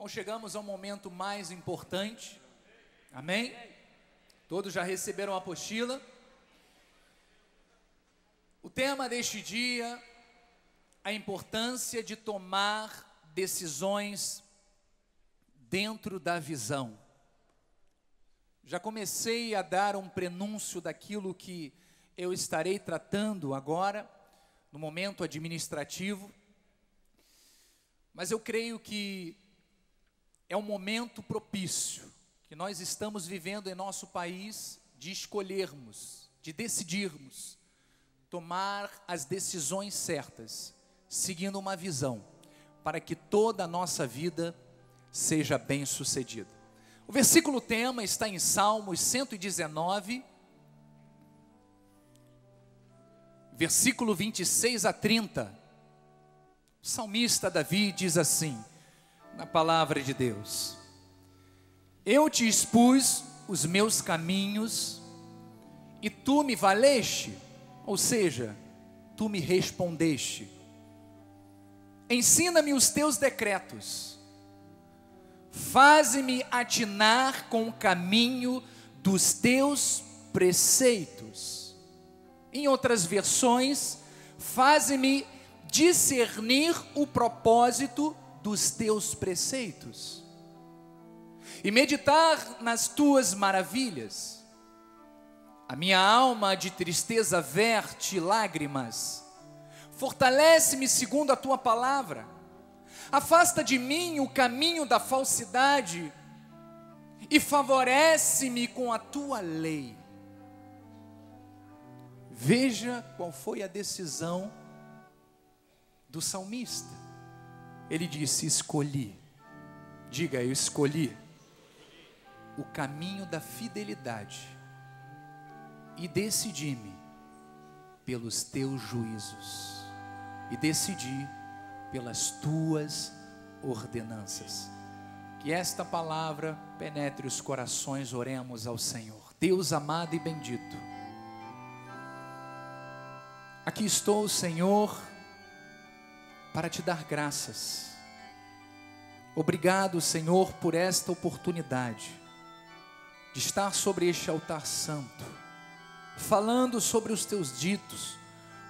Bom, chegamos ao momento mais importante, amém? Todos já receberam a apostila. O tema deste dia, a importância de tomar decisões dentro da visão. Já comecei a dar um prenúncio daquilo que eu estarei tratando agora, no momento administrativo, mas eu creio que é um momento propício que nós estamos vivendo em nosso país de escolhermos, de decidirmos, tomar as decisões certas, seguindo uma visão, para que toda a nossa vida seja bem-sucedida. O versículo tema está em Salmos 119, versículo 26 a 30. O salmista Davi diz assim, na palavra de Deus: eu te expus os meus caminhos e tu me valeste, ou seja, tu me respondeste. Ensina-me os teus decretos, faze-me atinar com o caminho dos teus preceitos. Em outras versões, faze-me discernir o propósito dos teus preceitos e meditar nas tuas maravilhas. A minha alma de tristeza verte lágrimas, fortalece-me segundo a tua palavra. Afasta de mim o caminho da falsidade e favorece-me com a tua lei. Veja qual foi a decisão do salmista. Ele disse: escolhi, diga, eu escolhi o caminho da fidelidade e decidi-me pelos teus juízos e decidi pelas tuas ordenanças. Que esta palavra penetre os corações. Oremos ao Senhor. Deus amado e bendito, aqui estou, Senhor, para te dar graças. Obrigado, Senhor, por esta oportunidade de estar sobre este altar santo, falando sobre os teus ditos,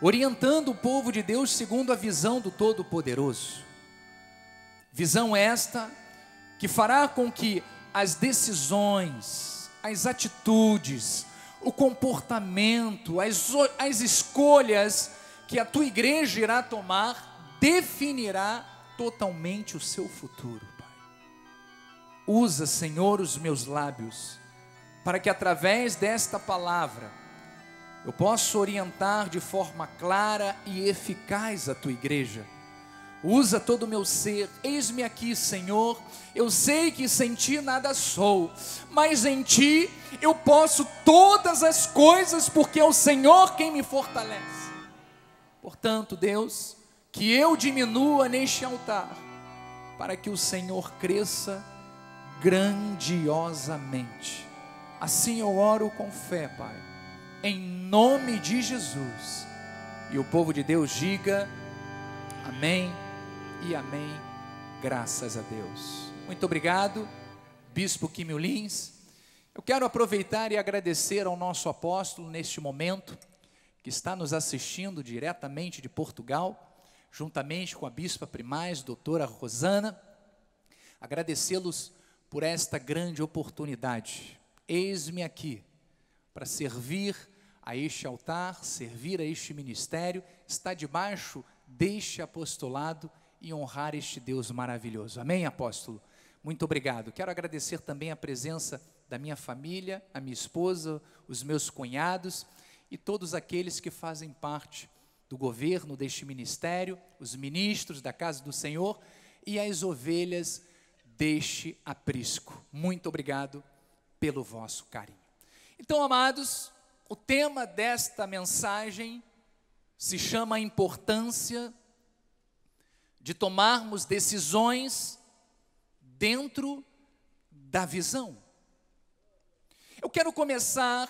orientando o povo de Deus segundo a visão do Todo-Poderoso. Visão esta que fará com que as decisões, as atitudes, o comportamento, as escolhas que a tua igreja irá tomar, definirá totalmente o seu futuro, Pai. Usa, Senhor, os meus lábios, para que através desta palavra eu possa orientar de forma clara e eficaz a tua igreja. Usa todo o meu ser. Eis-me aqui, Senhor. Eu sei que sem ti nada sou, mas em ti eu posso todas as coisas, porque é o Senhor quem me fortalece. Portanto, Deus, que eu diminua neste altar, para que o Senhor cresça grandiosamente. Assim eu oro com fé, Pai, em nome de Jesus. E o povo de Deus diga amém e amém, graças a Deus. Muito obrigado, Bispo Químio Lins. Eu quero aproveitar e agradecer ao nosso apóstolo neste momento, que está nos assistindo diretamente de Portugal, juntamente com a Bispa Primaz, doutora Rosana. Agradecê-los por esta grande oportunidade. Eis-me aqui para servir a este altar, servir a este ministério, estar debaixo deste apostolado e honrar este Deus maravilhoso. Amém, apóstolo? Muito obrigado. Quero agradecer também a presença da minha família, a minha esposa, os meus cunhados e todos aqueles que fazem parte do governo deste ministério, os ministros da casa do Senhor e as ovelhas deste aprisco. Muito obrigado pelo vosso carinho. Então, amados, o tema desta mensagem se chama a importância de tomarmos decisões dentro da visão. Eu quero começar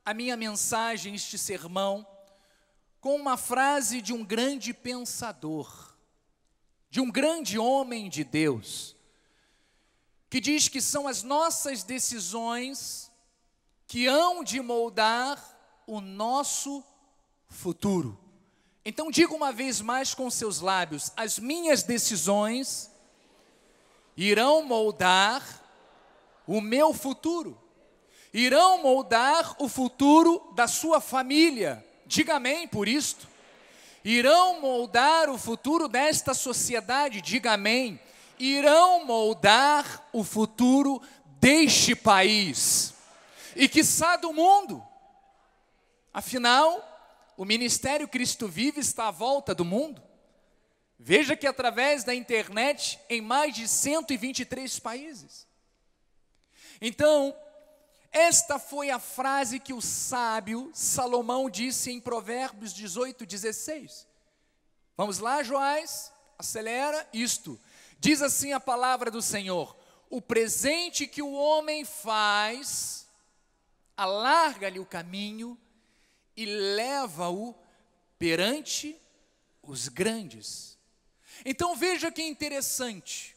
a minha mensagem, este sermão, com uma frase de um grande pensador, de um grande homem de Deus, que diz que são as nossas decisões que hão de moldar o nosso futuro. Então diga uma vez mais com seus lábios: as minhas decisões irão moldar o meu futuro, irão moldar o futuro da sua família. Diga amém por isto. Irão moldar o futuro desta sociedade. Diga amém. Irão moldar o futuro deste país e quiçá do mundo. Afinal, o Ministério Cristo Vive está à volta do mundo. Veja que através da internet, em mais de 123 países. Então, esta foi a frase que o sábio Salomão disse em Provérbios 18:16. Vamos lá, Joás, acelera isto. Diz assim a palavra do Senhor: o presente que o homem faz, alarga-lhe o caminho e leva-o perante os grandes. Então veja que interessante,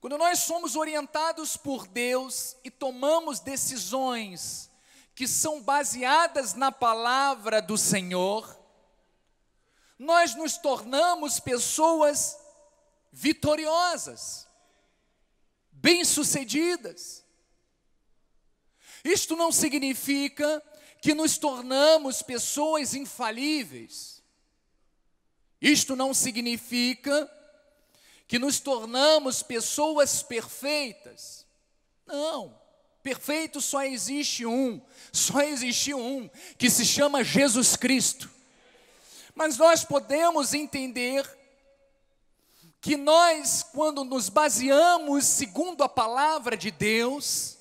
quando nós somos orientados por Deus e tomamos decisões que são baseadas na palavra do Senhor, nós nos tornamos pessoas vitoriosas, bem-sucedidas. Isto não significa que nos tornamos pessoas infalíveis. Isto não significa que nos tornamos pessoas perfeitas. Não, perfeito só existe um, que se chama Jesus Cristo. Mas nós podemos entender que nós, quando nos baseamos segundo a palavra de Deus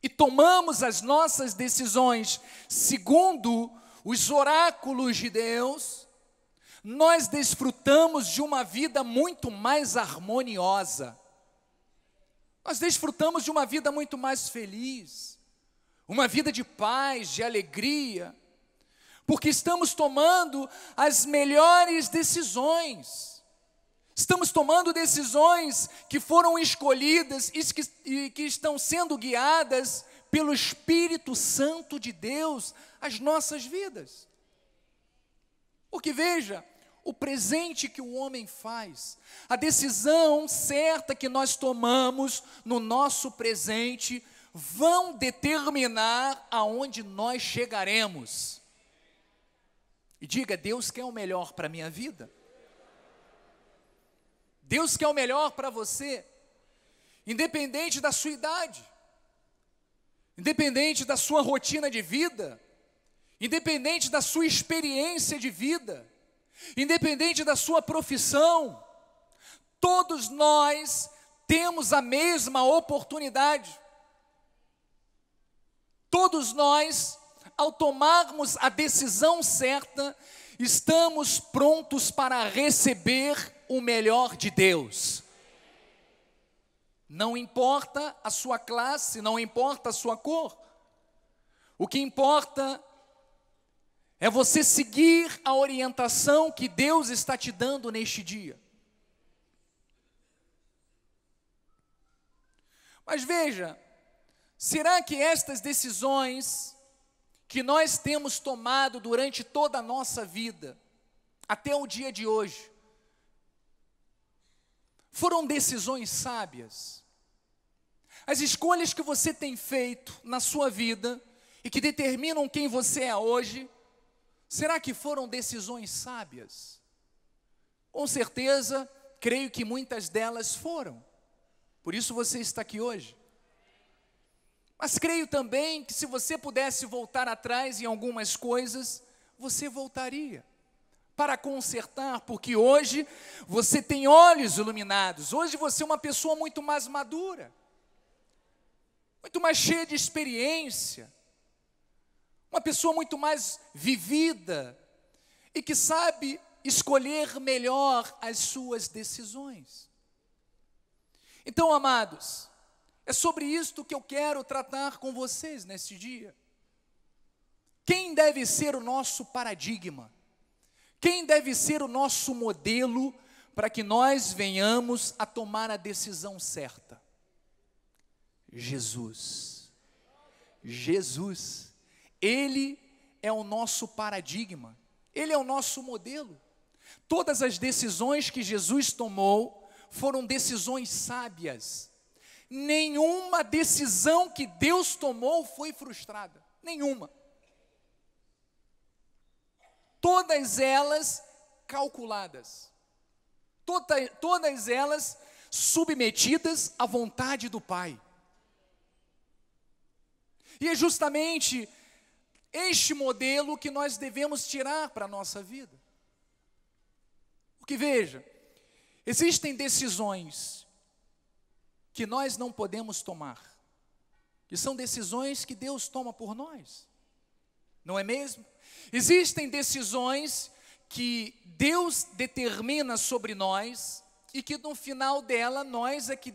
e tomamos as nossas decisões segundo os oráculos de Deus, nós desfrutamos de uma vida muito mais harmoniosa. Nós desfrutamos de uma vida muito mais feliz, uma vida de paz, de alegria, porque estamos tomando as melhores decisões. Estamos tomando decisões que foram escolhidas e que estão sendo guiadas pelo Espírito Santo de Deus às nossas vidas. Porque veja, o presente que o homem faz, a decisão certa que nós tomamos no nosso presente, vão determinar aonde nós chegaremos. E diga: Deus quer o melhor para a minha vida. Deus quer o melhor para você, independente da sua idade, independente da sua rotina de vida, independente da sua experiência de vida, independente da sua profissão. Todos nós temos a mesma oportunidade. Todos nós, ao tomarmos a decisão certa, estamos prontos para receber o melhor de Deus. Não importa a sua classe, não importa a sua cor. O que importa é você seguir a orientação que Deus está te dando neste dia. Mas veja, será que estas decisões que nós temos tomado durante toda a nossa vida, até o dia de hoje, foram decisões sábias? As escolhas que você tem feito na sua vida e que determinam quem você é hoje, será que foram decisões sábias? Com certeza, creio que muitas delas foram. Por isso você está aqui hoje. Mas creio também que se você pudesse voltar atrás em algumas coisas, você voltaria para consertar, porque hoje você tem olhos iluminados, hoje você é uma pessoa muito mais madura, muito mais cheia de experiência, uma pessoa muito mais vivida e que sabe escolher melhor as suas decisões. Então, amados, é sobre isto que eu quero tratar com vocês neste dia. Quem deve ser o nosso paradigma? Quem deve ser o nosso modelo para que nós venhamos a tomar a decisão certa? Jesus. Jesus. Ele é o nosso paradigma. Ele é o nosso modelo. Todas as decisões que Jesus tomou foram decisões sábias. Nenhuma decisão que Deus tomou foi frustrada. Nenhuma. Todas elas calculadas. Todas elas submetidas à vontade do Pai. E é justamente este modelo que nós devemos tirar para a nossa vida. Porque veja, existem decisões que nós não podemos tomar, que são decisões que Deus toma por nós, não é mesmo? Existem decisões que Deus determina sobre nós e que no final dela nós é que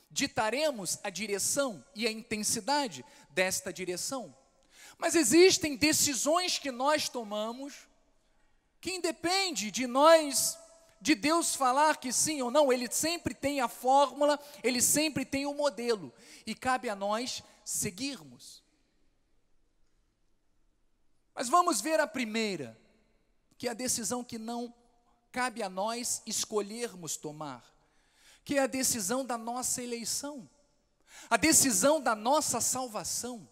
ditaremos a direção e a intensidade desta direção. Mas existem decisões que nós tomamos que independe de nós, de Deus falar que sim ou não, Ele sempre tem a fórmula, Ele sempre tem o modelo, e cabe a nós seguirmos. Mas vamos ver a primeira, que é a decisão que não cabe a nós escolhermos tomar, que é a decisão da nossa eleição, a decisão da nossa salvação.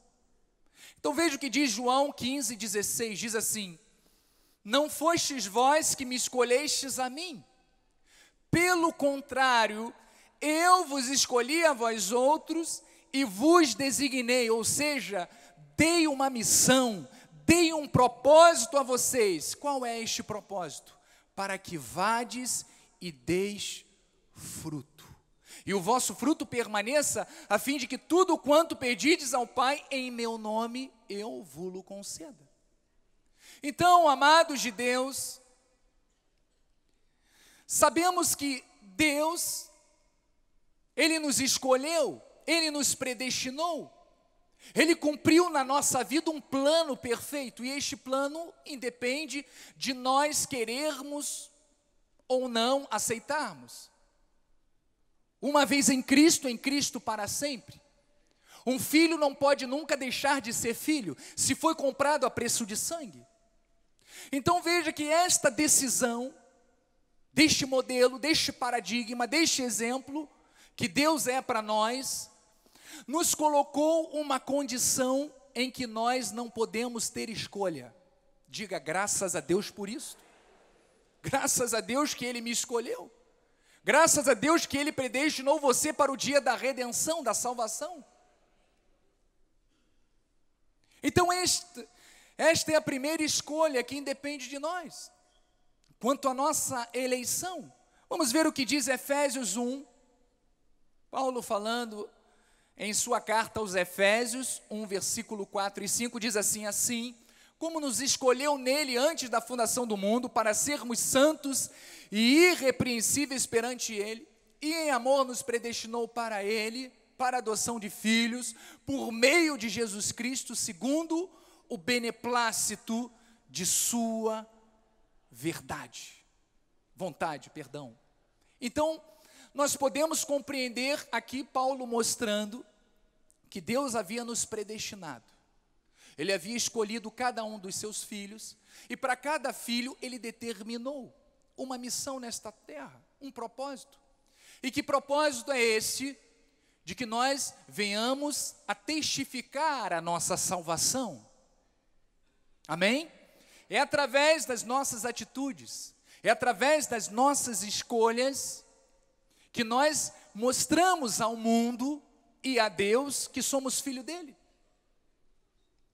Então veja o que diz João 15:16, diz assim: não fostes vós que me escolhestes a mim, pelo contrário, eu vos escolhi a vós outros e vos designei, ou seja, dei uma missão, dei um propósito a vocês. Qual é este propósito? Para que vades e deis fruto, e o vosso fruto permaneça, a fim de que tudo quanto pedides ao Pai em meu nome, eu vos-lo conceda. Então, amados de Deus, sabemos que Deus, Ele nos escolheu, Ele nos predestinou, Ele cumpriu na nossa vida um plano perfeito, e este plano independe de nós querermos ou não aceitarmos. Uma vez em Cristo para sempre. Um filho não pode nunca deixar de ser filho, se foi comprado a preço de sangue. Então veja que esta decisão, deste modelo, deste paradigma, deste exemplo, que Deus é para nós, nos colocou uma condição em que nós não podemos ter escolha. Diga graças a Deus por isso. Graças a Deus que Ele me escolheu. Graças a Deus que Ele predestinou você para o dia da redenção, da salvação. Então esta é a primeira escolha que independe de nós. Quanto à nossa eleição, vamos ver o que diz Efésios 1, Paulo falando em sua carta aos Efésios, 1 versículo 4 e 5, diz assim: assim, como nos escolheu nele antes da fundação do mundo, para sermos santos e irrepreensíveis perante ele, e em amor nos predestinou para ele, para a adoção de filhos, por meio de Jesus Cristo, segundo o beneplácito de sua vontade. Então, nós podemos compreender aqui Paulo mostrando que Deus havia nos predestinado. Ele havia escolhido cada um dos seus filhos, e para cada filho ele determinou uma missão nesta terra, um propósito. E que propósito é esse? De que nós venhamos a testificar a nossa salvação. Amém? É através das nossas atitudes, é através das nossas escolhas, que nós mostramos ao mundo e a Deus que somos filho dele.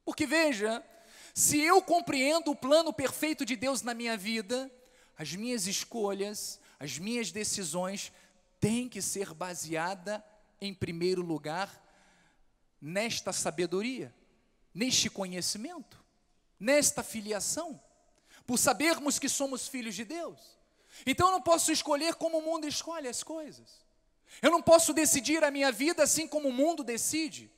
Porque veja, se eu compreendo o plano perfeito de Deus na minha vida, as minhas escolhas, as minhas decisões têm que ser baseadas, em primeiro lugar, nesta sabedoria, neste conhecimento, nesta filiação, por sabermos que somos filhos de Deus. Então eu não posso escolher como o mundo escolhe as coisas. Eu não posso decidir a minha vida assim como o mundo decide,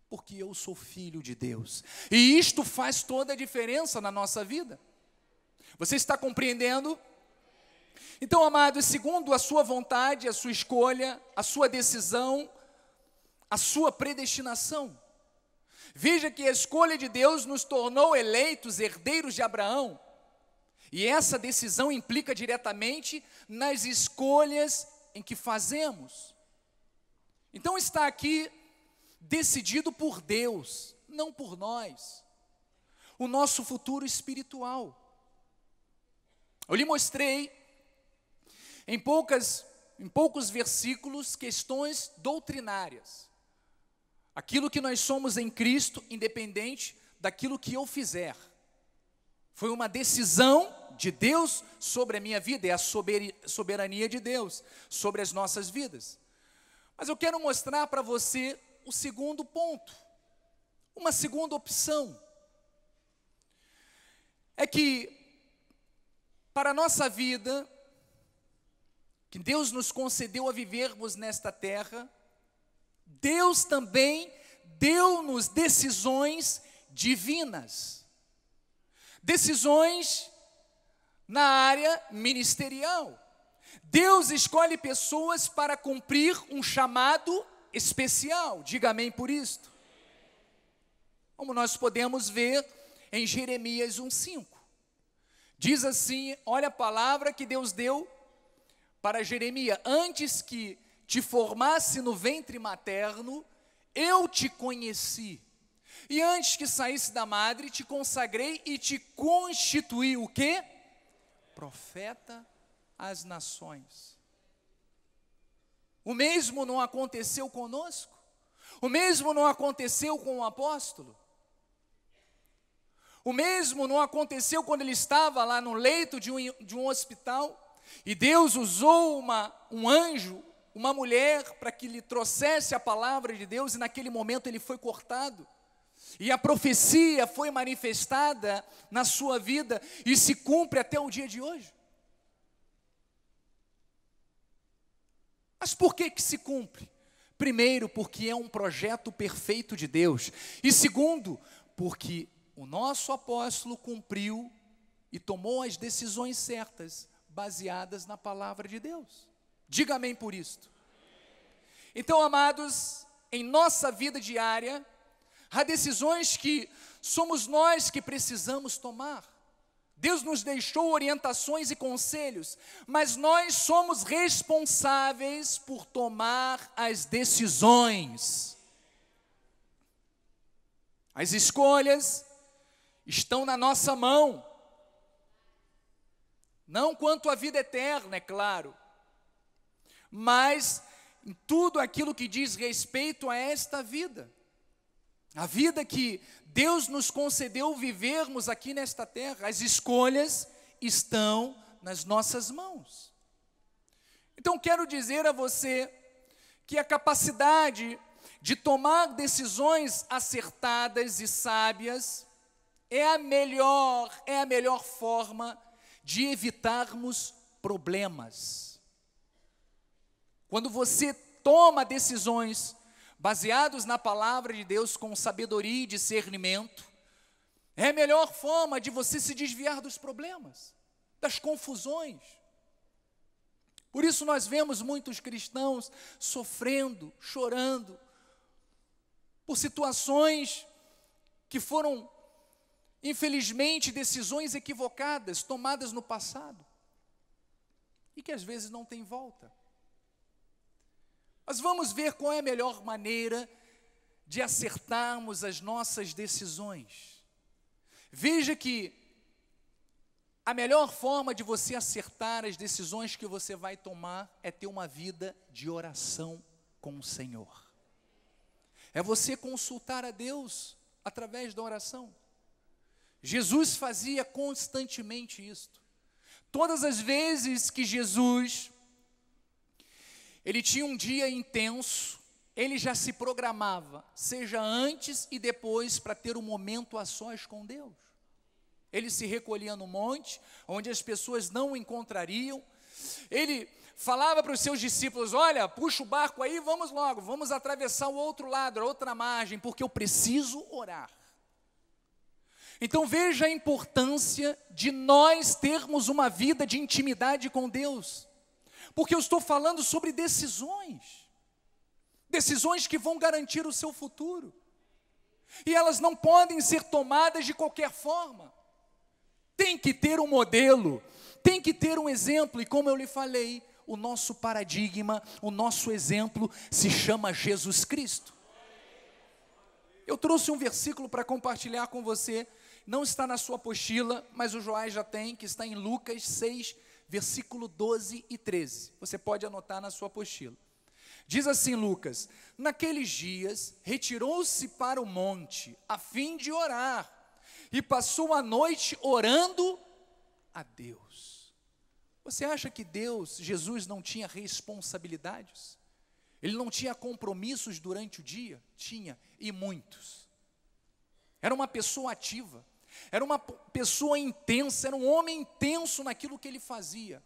porque eu sou filho de Deus. E isto faz toda a diferença na nossa vida. Você está compreendendo? Então, amados, segundo a sua vontade, a sua escolha, a sua decisão, a sua predestinação. Veja que a escolha de Deus nos tornou eleitos, herdeiros de Abraão. E essa decisão implica diretamente nas escolhas em que fazemos. Então está aqui decidido por Deus, não por nós, o nosso futuro espiritual. Eu lhe mostrei em poucos versículos questões doutrinárias. Aquilo que nós somos em Cristo, independente daquilo que eu fizer. Foi uma decisão de Deus sobre a minha vida, é a soberania de Deus sobre as nossas vidas. Mas eu quero mostrar para você o segundo ponto, uma segunda opção. É que, para a nossa vida, que Deus nos concedeu a vivermos nesta terra, Deus também deu-nos decisões divinas. Decisões na área ministerial. Deus escolhe pessoas para cumprir um chamado especial. Diga amém por isto. Como nós podemos ver em Jeremias 1:5. Diz assim, olha a palavra que Deus deu para Jeremias: antes que te formasse no ventre materno, eu te conheci. E antes que saísse da madre, te consagrei e te constituí o quê? Profeta às nações. O mesmo não aconteceu conosco? O mesmo não aconteceu com o apóstolo? O mesmo não aconteceu quando ele estava lá no leito de um hospital? E Deus usou um anjo, uma mulher, para que lhe trouxesse a palavra de Deus, e naquele momento ele foi cortado. E a profecia foi manifestada na sua vida e se cumpre até o dia de hoje. Mas por que se cumpre? Primeiro, porque é um projeto perfeito de Deus. E segundo, porque o nosso apóstolo cumpriu e tomou as decisões certas, baseadas na palavra de Deus. Diga amém por isto. Então, amados, em nossa vida diária, há decisões que somos nós que precisamos tomar. Deus nos deixou orientações e conselhos, mas nós somos responsáveis por tomar as decisões. As escolhas estão na nossa mão. Não quanto à vida eterna, é claro, mas em tudo aquilo que diz respeito a esta vida. A vida que Deus nos concedeu vivermos aqui nesta terra, as escolhas estão nas nossas mãos. Então quero dizer a você que a capacidade de tomar decisões acertadas e sábias é a melhor forma de evitarmos problemas. Quando você toma decisões baseados na palavra de Deus com sabedoria e discernimento, é a melhor forma de você se desviar dos problemas, das confusões. Por isso nós vemos muitos cristãos sofrendo, chorando, por situações que foram, infelizmente, decisões equivocadas, tomadas no passado, e que às vezes não tem volta. Mas vamos ver qual é a melhor maneira de acertarmos as nossas decisões. Veja que a melhor forma de você acertar as decisões que você vai tomar é ter uma vida de oração com o Senhor. É você consultar a Deus através da oração. Jesus fazia constantemente isto. Todas as vezes que Jesus ele tinha um dia intenso, ele já se programava, seja antes e depois, para ter um momento a sós com Deus. Ele se recolhia no monte, onde as pessoas não o encontrariam. Ele falava para os seus discípulos: olha, puxa o barco aí, vamos logo, vamos atravessar o outro lado, a outra margem, porque eu preciso orar. Então veja a importância de nós termos uma vida de intimidade com Deus. Porque eu estou falando sobre decisões. decisões que vão garantir o seu futuro. E elas não podem ser tomadas de qualquer forma. Tem que ter um modelo, tem que ter um exemplo, e como eu lhe falei, o nosso paradigma, o nosso exemplo se chama Jesus Cristo. Eu trouxe um versículo para compartilhar com você, não está na sua apostila, mas o Joás já tem, que está em Lucas 6, versículo 12 e 13. Você pode anotar na sua apostila. Diz assim Lucas: naqueles dias, retirou-se para o monte, a fim de orar, e passou a noite orando a Deus. Você acha que Jesus não tinha responsabilidades? Ele não tinha compromissos durante o dia? Tinha, e muitos. Era uma pessoa ativa, era uma pessoa intensa, era um homem intenso naquilo que ele fazia.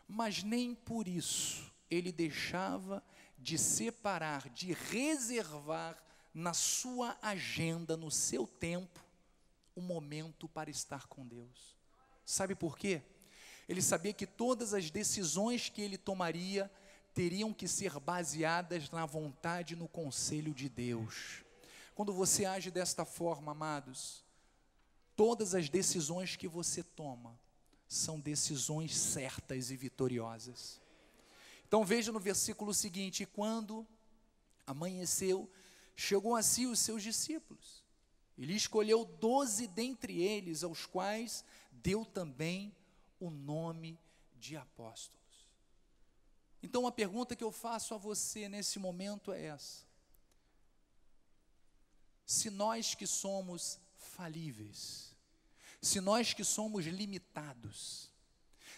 Mas nem por isso ele deixava de separar, de reservar na sua agenda, no seu tempo, um momento para estar com Deus. Sabe por quê? Ele sabia que todas as decisões que ele tomaria teriam que ser baseadas na vontade e no conselho de Deus. Quando você age desta forma, amados, todas as decisões que você toma são decisões certas e vitoriosas. Então veja no versículo seguinte: quando amanheceu, chegou a si os seus discípulos. Ele escolheu 12 dentre eles, aos quais deu também o nome de apóstolos. Então a pergunta que eu faço a você nesse momento é essa: se nós que somos falíveis, se nós que somos limitados,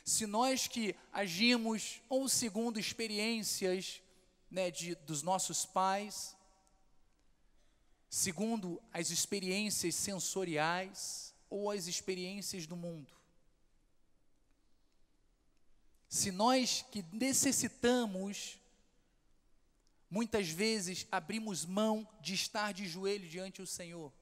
se nós que agimos ou segundo experiências, dos nossos pais, segundo as experiências sensoriais ou as experiências do mundo, se nós que necessitamos, muitas vezes abrimos mão de estar de joelho diante do Senhor,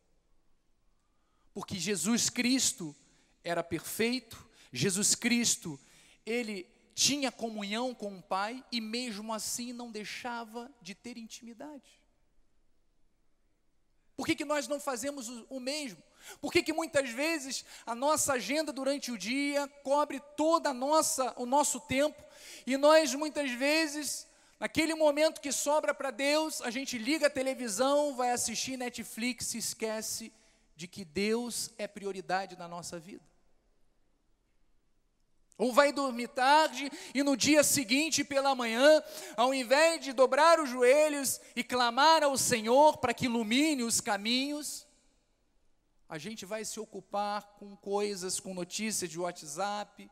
porque Jesus Cristo era perfeito, Jesus Cristo, ele tinha comunhão com o Pai e mesmo assim não deixava de ter intimidade. Por que nós não fazemos o mesmo? Por que muitas vezes a nossa agenda durante o dia cobre todo o nosso tempo e nós muitas vezes, naquele momento que sobra para Deus, a gente liga a televisão, vai assistir Netflix e esquece de que Deus é prioridade na nossa vida? Ou vai dormir tarde e no dia seguinte pela manhã, ao invés de dobrar os joelhos e clamar ao Senhor para que ilumine os caminhos, a gente vai se ocupar com coisas, com notícias de WhatsApp,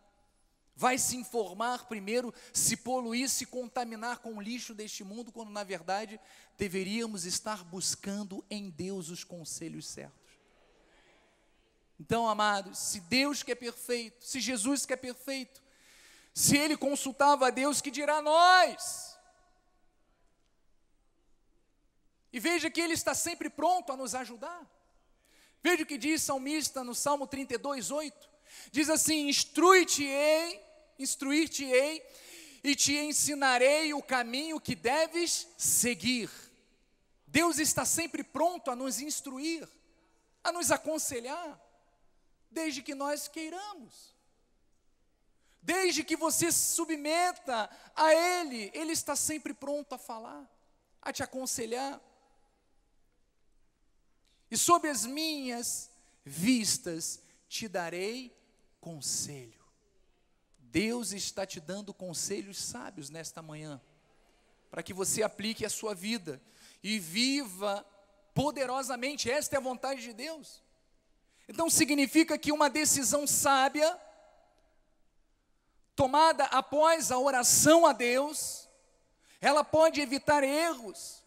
vai se informar primeiro, se poluir, se contaminar com o lixo deste mundo, quando na verdade deveríamos estar buscando em Deus os conselhos certos. Então, amados, se Deus que é perfeito, se Jesus que é perfeito, se Ele consultava a Deus, que dirá nós? E veja que Ele está sempre pronto a nos ajudar. Veja o que diz o salmista no Salmo 32, 8. Diz assim: instruir-te-ei e te ensinarei o caminho que deves seguir. Deus está sempre pronto a nos instruir, a nos aconselhar, desde que nós queiramos, desde que você se submeta a Ele, Ele está sempre pronto a falar, a te aconselhar. E sob as minhas vistas te darei conselho. Deus está te dando conselhos sábios nesta manhã, para que você aplique a sua vida e viva poderosamente. Esta é a vontade de Deus. Então significa que uma decisão sábia, tomada após a oração a Deus, ela pode evitar erros.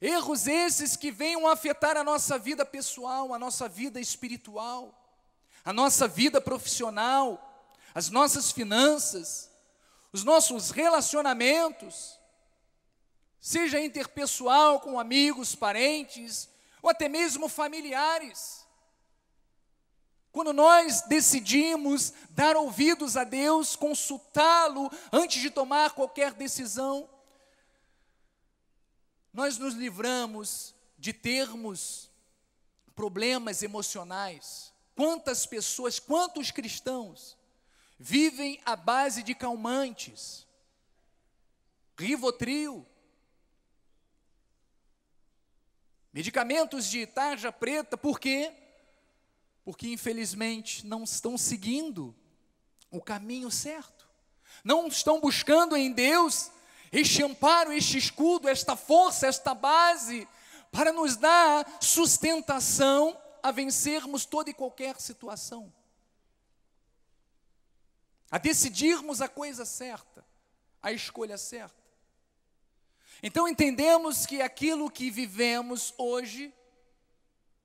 Erros esses que venham a afetar a nossa vida pessoal, a nossa vida espiritual, a nossa vida profissional, as nossas finanças, os nossos relacionamentos, seja interpessoal com amigos, parentes, ou até mesmo familiares. Quando nós decidimos dar ouvidos a Deus, consultá-lo antes de tomar qualquer decisão, nós nos livramos de termos problemas emocionais. Quantas pessoas, quantos cristãos vivem à base de calmantes, Rivotril, medicamentos de tarja preta, por quê? Porque infelizmente não estão seguindo o caminho certo, não estão buscando em Deus este amparo, este escudo, esta força, esta base, para nos dar sustentação a vencermos toda e qualquer situação, a decidirmos a coisa certa, a escolha certa. Então entendemos que aquilo que vivemos hoje,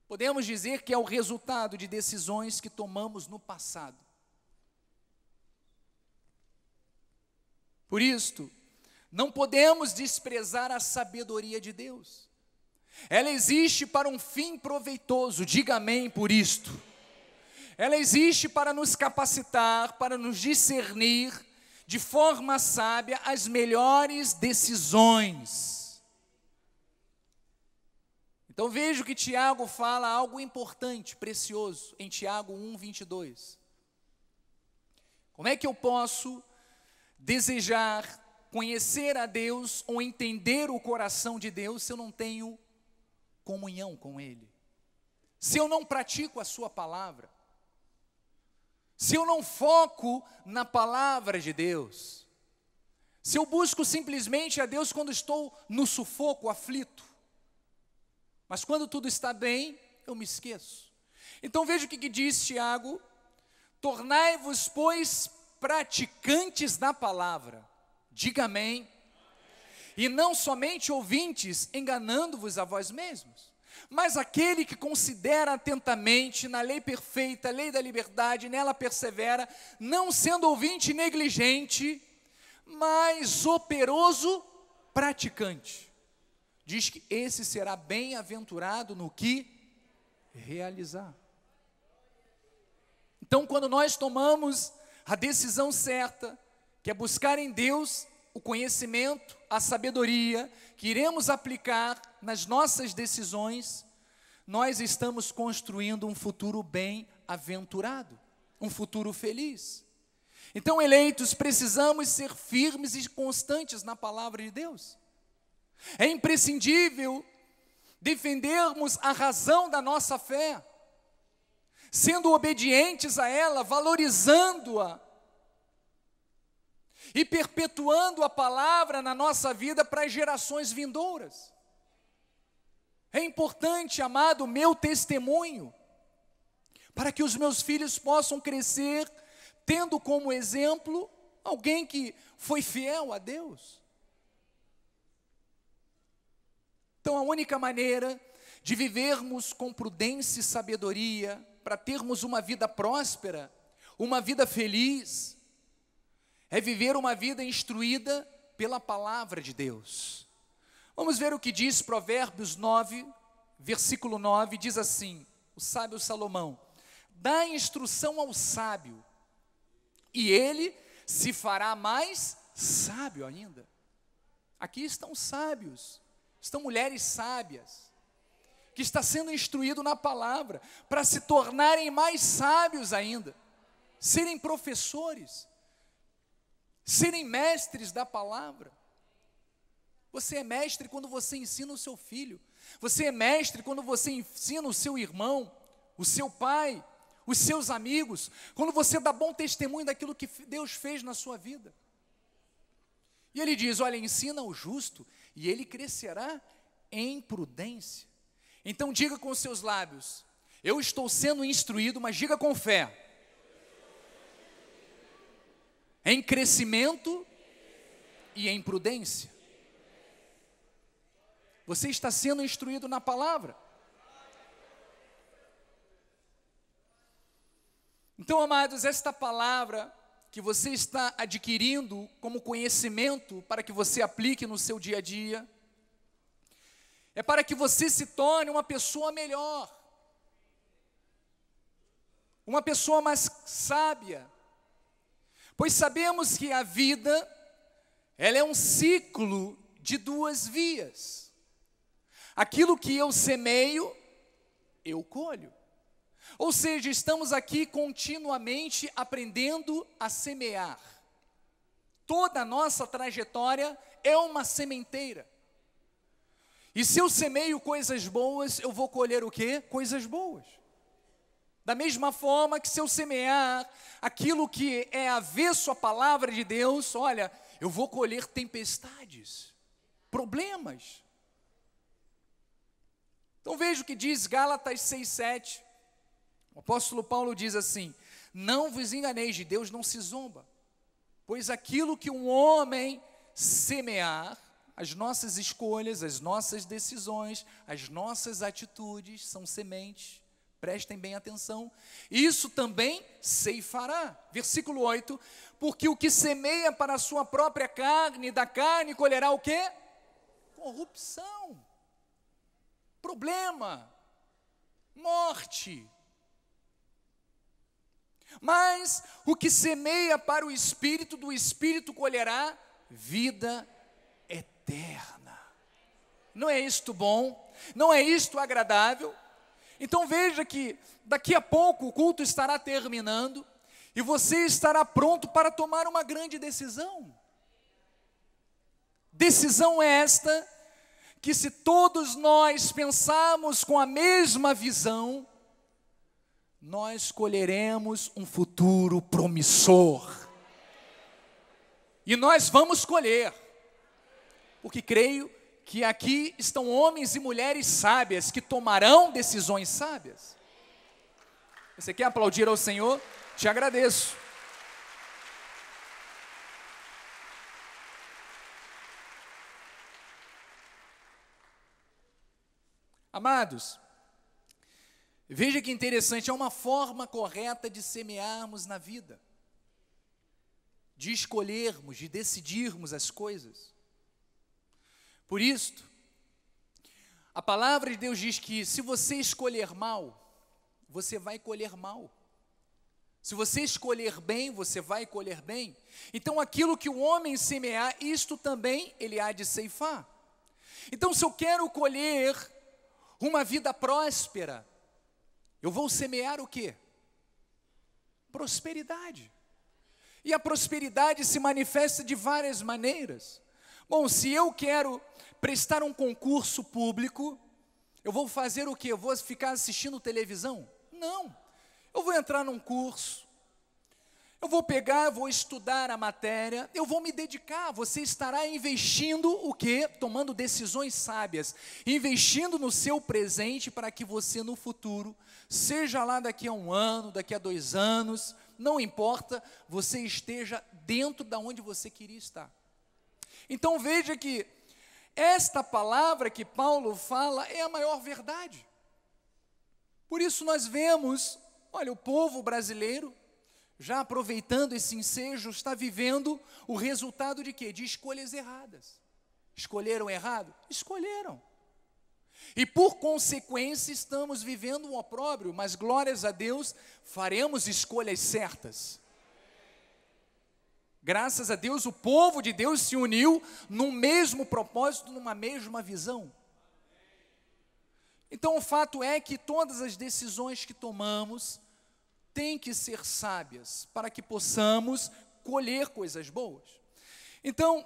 podemos dizer que é o resultado de decisões que tomamos no passado. Por isto, não podemos desprezar a sabedoria de Deus. Ela existe para um fim proveitoso, diga amém por isto. Ela existe para nos capacitar, para nos discernir de forma sábia as melhores decisões. Então vejo que Tiago fala algo importante, precioso, em Tiago 1:22. Como é que eu posso desejar conhecer a Deus ou entender o coração de Deus se eu não tenho comunhão com Ele? Se eu não pratico a sua palavra? Se eu não foco na palavra de Deus? Se eu busco simplesmente a Deus quando estou no sufoco, aflito, mas quando tudo está bem, eu me esqueço. Então veja o que diz Tiago: tornai-vos, pois, praticantes da palavra, diga amém, e não somente ouvintes, enganando-vos a vós mesmos. Mas aquele que considera atentamente na lei perfeita, a lei da liberdade, nela persevera, não sendo ouvinte negligente, mas operoso praticante, diz que esse será bem-aventurado no que realizar. Então, quando nós tomamos a decisão certa, que é buscar em Deus o conhecimento, a sabedoria, que iremos aplicar nas nossas decisões, nós estamos construindo um futuro bem-aventurado, um futuro feliz. Então, eleitos, precisamos ser firmes e constantes na palavra de Deus. É imprescindível defendermos a razão da nossa fé, sendo obedientes a ela, valorizando-a e perpetuando a palavra na nossa vida para as gerações vindouras. É importante, amado, meu testemunho, para que os meus filhos possam crescer tendo como exemplo alguém que foi fiel a Deus. Então a única maneira de vivermos com prudência e sabedoria, para termos uma vida próspera, uma vida feliz, é viver uma vida instruída pela palavra de Deus. Vamos ver o que diz Provérbios 9, versículo 9, diz assim, o sábio Salomão: dá instrução ao sábio, e ele se fará mais sábio ainda. Aqui estão sábios, estão mulheres sábias, que está sendo instruído na palavra, para se tornarem mais sábios ainda, serem professores, serem mestres da palavra. Você é mestre quando você ensina o seu filho, você é mestre quando você ensina o seu irmão, o seu pai, os seus amigos, quando você dá bom testemunho daquilo que Deus fez na sua vida. E ele diz, olha, ensina o justo e ele crescerá em prudência. Então diga com os seus lábios, eu estou sendo instruído, mas diga com fé, em crescimento e em prudência. Você está sendo instruído na palavra. Então, amados, esta palavra que você está adquirindo como conhecimento para que você aplique no seu dia a dia, é para que você se torne uma pessoa melhor, uma pessoa mais sábia, pois sabemos que a vida, ela é um ciclo de duas vias. Aquilo que eu semeio, eu colho. Ou seja, estamos aqui continuamente aprendendo a semear. Toda a nossa trajetória é uma sementeira. E se eu semeio coisas boas, eu vou colher o quê? Coisas boas. Da mesma forma que se eu semear aquilo que é avesso à palavra de Deus, olha, eu vou colher tempestades, problemas. Então veja o que diz Gálatas 6:7. O apóstolo Paulo diz assim: não vos enganeis, de Deus não se zomba, pois aquilo que um homem semear, as nossas escolhas, as nossas decisões, as nossas atitudes são sementes, prestem bem atenção, isso também ceifará. Versículo 8, porque o que semeia para a sua própria carne, da carne colherá o quê? Corrupção, problema, morte. Mas o que semeia para o Espírito, do Espírito colherá vida eterna. Não é isto bom? Não é isto agradável? Então veja que daqui a pouco o culto estará terminando e você estará pronto para tomar uma grande decisão. Decisão esta que, se todos nós pensarmos com a mesma visão, nós colheremos um futuro promissor. E nós vamos colher, porque creio que aqui estão homens e mulheres sábias que tomarão decisões sábias. Você quer aplaudir ao Senhor? Te agradeço. Amados, veja que interessante, é uma forma correta de semearmos na vida, de escolhermos, de decidirmos as coisas. Por isto, a palavra de Deus diz que se você escolher mal, você vai colher mal. Se você escolher bem, você vai colher bem. Então aquilo que o homem semear, isto também ele há de ceifar. Então se eu quero colher uma vida próspera, eu vou semear o quê? Prosperidade. E a prosperidade se manifesta de várias maneiras. Bom, se eu quero prestar um concurso público, eu vou fazer o quê? Eu vou ficar assistindo televisão? Não. Eu vou entrar num curso, eu vou pegar, eu vou estudar a matéria, eu vou me dedicar. Você estará investindo o quê? Tomando decisões sábias, investindo no seu presente para que você no futuro, seja lá daqui a 1 ano, daqui a 2 anos, não importa, você esteja dentro da onde você queria estar. Então veja que esta palavra que Paulo fala é a maior verdade. Por isso nós vemos, olha, o povo brasileiro, já aproveitando esse ensejo, está vivendo o resultado de quê? De escolhas erradas. Escolheram errado? Escolheram. E por consequência estamos vivendo um opróbrio, mas glórias a Deus, faremos escolhas certas. Graças a Deus, o povo de Deus se uniu num mesmo propósito, numa mesma visão. Então o fato é que todas as decisões que tomamos têm que ser sábias, para que possamos colher coisas boas. Então,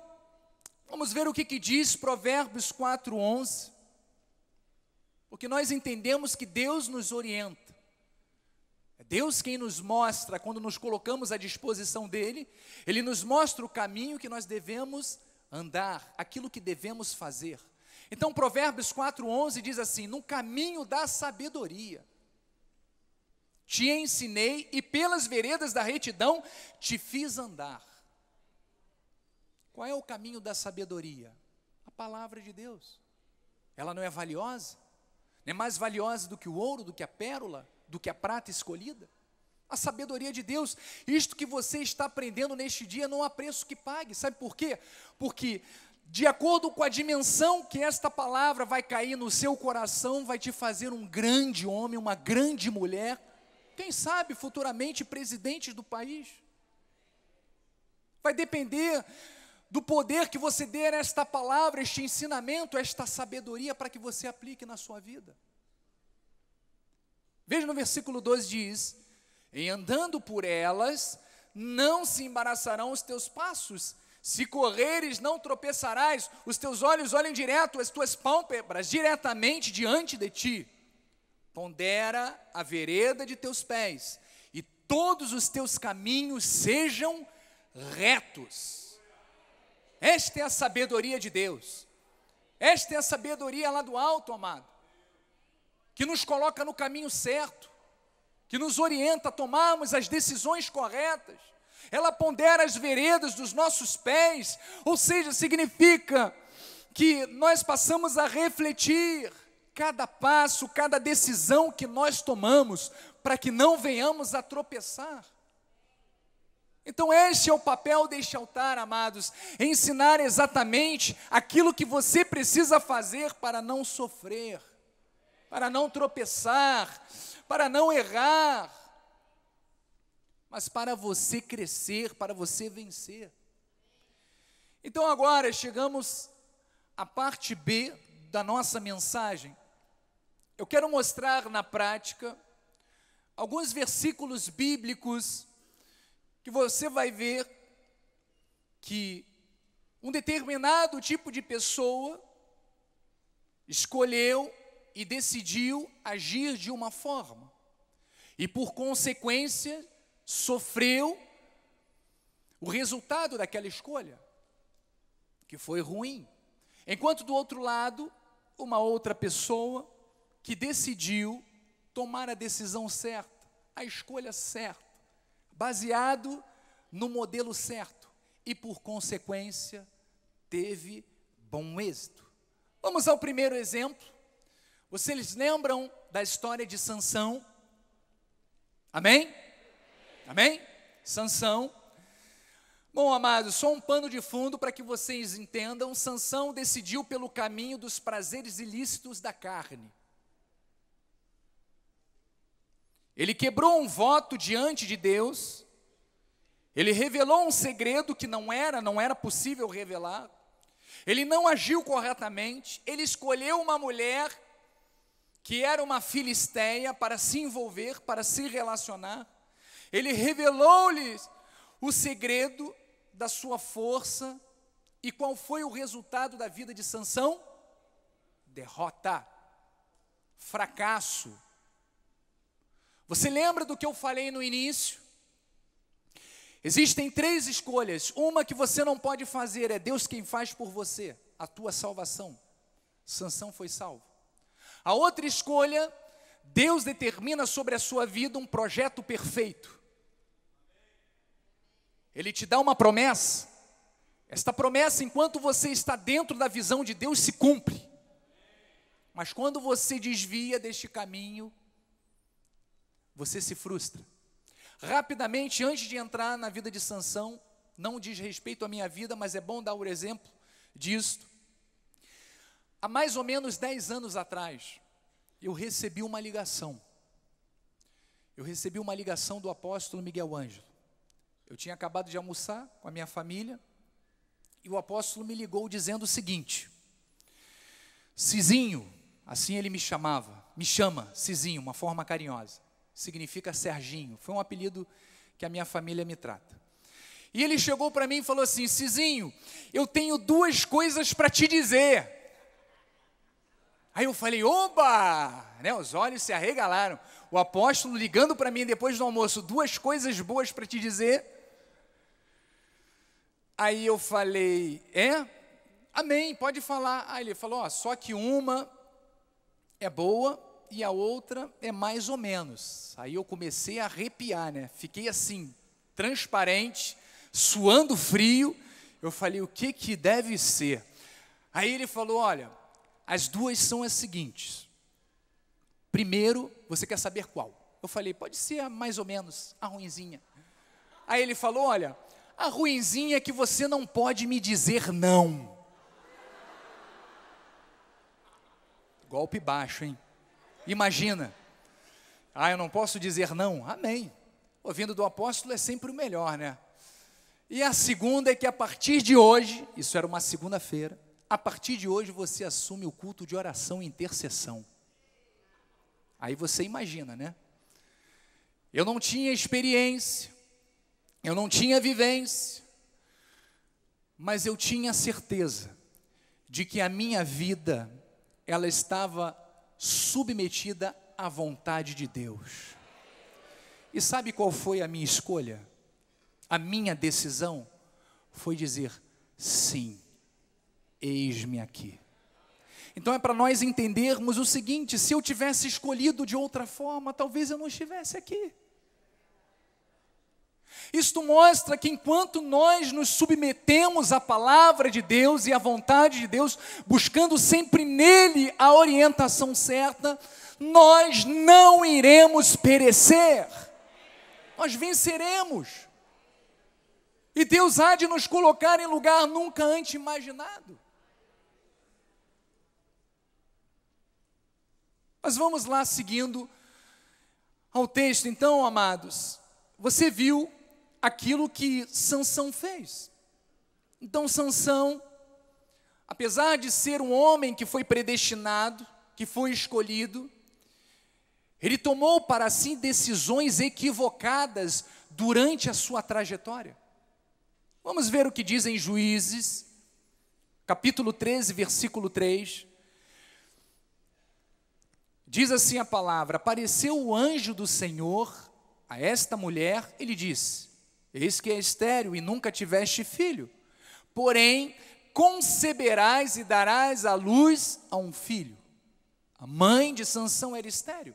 vamos ver o que diz Provérbios 4:11, porque nós entendemos que Deus nos orienta. É Deus quem nos mostra, quando nos colocamos à disposição dEle, Ele nos mostra o caminho que nós devemos andar, aquilo que devemos fazer. Então Provérbios 4:11 diz assim: no caminho da sabedoria te ensinei, e pelas veredas da retidão te fiz andar. Qual é o caminho da sabedoria? A palavra de Deus. Ela não é valiosa? Não é mais valiosa do que o ouro, do que a pérola, do que a prata escolhida? A sabedoria de Deus, isto que você está aprendendo neste dia, não há preço que pague. Sabe por quê? Porque de acordo com a dimensão que esta palavra vai cair no seu coração, vai te fazer um grande homem, uma grande mulher, quem sabe futuramente presidente do país. Vai depender do poder que você dê a esta palavra, este ensinamento, esta sabedoria para que você aplique na sua vida. Veja no versículo 12 diz: em andando por elas, não se embaraçarão os teus passos, se correres não tropeçarás, os teus olhos olhem direto, as tuas pálpebras diretamente diante de ti. Pondera a vereda de teus pés, e todos os teus caminhos sejam retos. Esta é a sabedoria de Deus. Esta é a sabedoria lá do alto, amado, que nos coloca no caminho certo, que nos orienta a tomarmos as decisões corretas. Ela pondera as veredas dos nossos pés, ou seja, significa que nós passamos a refletir cada passo, cada decisão que nós tomamos, para que não venhamos a tropeçar. Então este é o papel deste altar, amados, ensinar exatamente aquilo que você precisa fazer para não sofrer, para não tropeçar, para não errar, mas para você crescer, para você vencer. Então agora chegamos à parte B da nossa mensagem. Eu quero mostrar na prática alguns versículos bíblicos que você vai ver que um determinado tipo de pessoa escolheu e decidiu agir de uma forma, e por consequência sofreu o resultado daquela escolha, que foi ruim. Enquanto do outro lado, uma outra pessoa que decidiu tomar a decisão certa, a escolha certa, baseado no modelo certo, e por consequência teve bom êxito. Vamos ao primeiro exemplo. Vocês lembram da história de Sansão? Amém? Amém? Sansão. Bom, amados, só um pano de fundo para que vocês entendam. Sansão decidiu pelo caminho dos prazeres ilícitos da carne. Ele quebrou um voto diante de Deus. Ele revelou um segredo que não era possível revelar. Ele não agiu corretamente. Ele escolheu uma mulher que era uma filisteia para se envolver, para se relacionar. Ele revelou-lhes o segredo da sua força. E qual foi o resultado da vida de Sansão? Derrota, fracasso. Você lembra do que eu falei no início? Existem 3 escolhas. Uma que você não pode fazer, é Deus quem faz por você a tua salvação. Sansão foi salvo. A outra escolha, Deus determina sobre a sua vida um projeto perfeito. Ele te dá uma promessa. Esta promessa, enquanto você está dentro da visão de Deus, se cumpre. Mas quando você desvia deste caminho, você se frustra. Rapidamente, antes de entrar na vida de Sansão, não diz respeito à minha vida, mas é bom dar o exemplo disto. Há mais ou menos 10 anos atrás, eu recebi uma ligação. Eu recebi uma ligação do apóstolo Miguel Ângelo. Eu tinha acabado de almoçar com a minha família, e o apóstolo me ligou dizendo o seguinte: Cizinho, assim ele me chama Cizinho, uma forma carinhosa. Significa Serginho, foi um apelido que a minha família me trata. E ele chegou para mim e falou assim: Cizinho, eu tenho 2 coisas para te dizer. Aí eu falei: oba! Né, os olhos se arregalaram. O apóstolo ligando para mim depois do almoço: 2 coisas boas para te dizer. Aí eu falei: amém, pode falar. Aí ele falou: só que uma é boa e a outra é mais ou menos. Aí eu comecei a arrepiar, né? Fiquei assim, transparente, suando frio. Eu falei: o que deve ser? Aí ele falou: olha, as 2 são as seguintes. Primeiro, você quer saber qual? Eu falei: pode ser a mais ou menos, a ruinzinha. Aí ele falou: olha, a ruinzinha é que você não pode me dizer não. Golpe baixo, hein? Imagina. Eu não posso dizer não? Amém. Ouvindo do apóstolo é sempre o melhor, né? E a segunda é que a partir de hoje, isso era uma segunda-feira, a partir de hoje você assume o culto de oração e intercessão. Aí você imagina, né? Eu não tinha experiência, eu não tinha vivência, mas eu tinha certeza de que a minha vida, ela estava submetida à vontade de Deus. E sabe qual foi a minha escolha? A minha decisão foi dizer: sim, eis-me aqui. Então é para nós entendermos o seguinte: se eu tivesse escolhido de outra forma, talvez eu não estivesse aqui. Isto mostra que enquanto nós nos submetemos à palavra de Deus e à vontade de Deus, buscando sempre nele a orientação certa, nós não iremos perecer, nós venceremos. E Deus há de nos colocar em lugar nunca antes imaginado. Mas vamos lá seguindo ao texto. Então, amados, você viu aquilo que Sansão fez. Então Sansão, apesar de ser um homem que foi predestinado, que foi escolhido, ele tomou para si decisões equivocadas durante a sua trajetória. Vamos ver o que diz em Juízes, capítulo 13, versículo 3. Diz assim a palavra: apareceu o anjo do Senhor a esta mulher, ele disse: eis que é estéril e nunca tiveste filho, porém conceberás e darás à luz a um filho. A mãe de Sansão era estéril,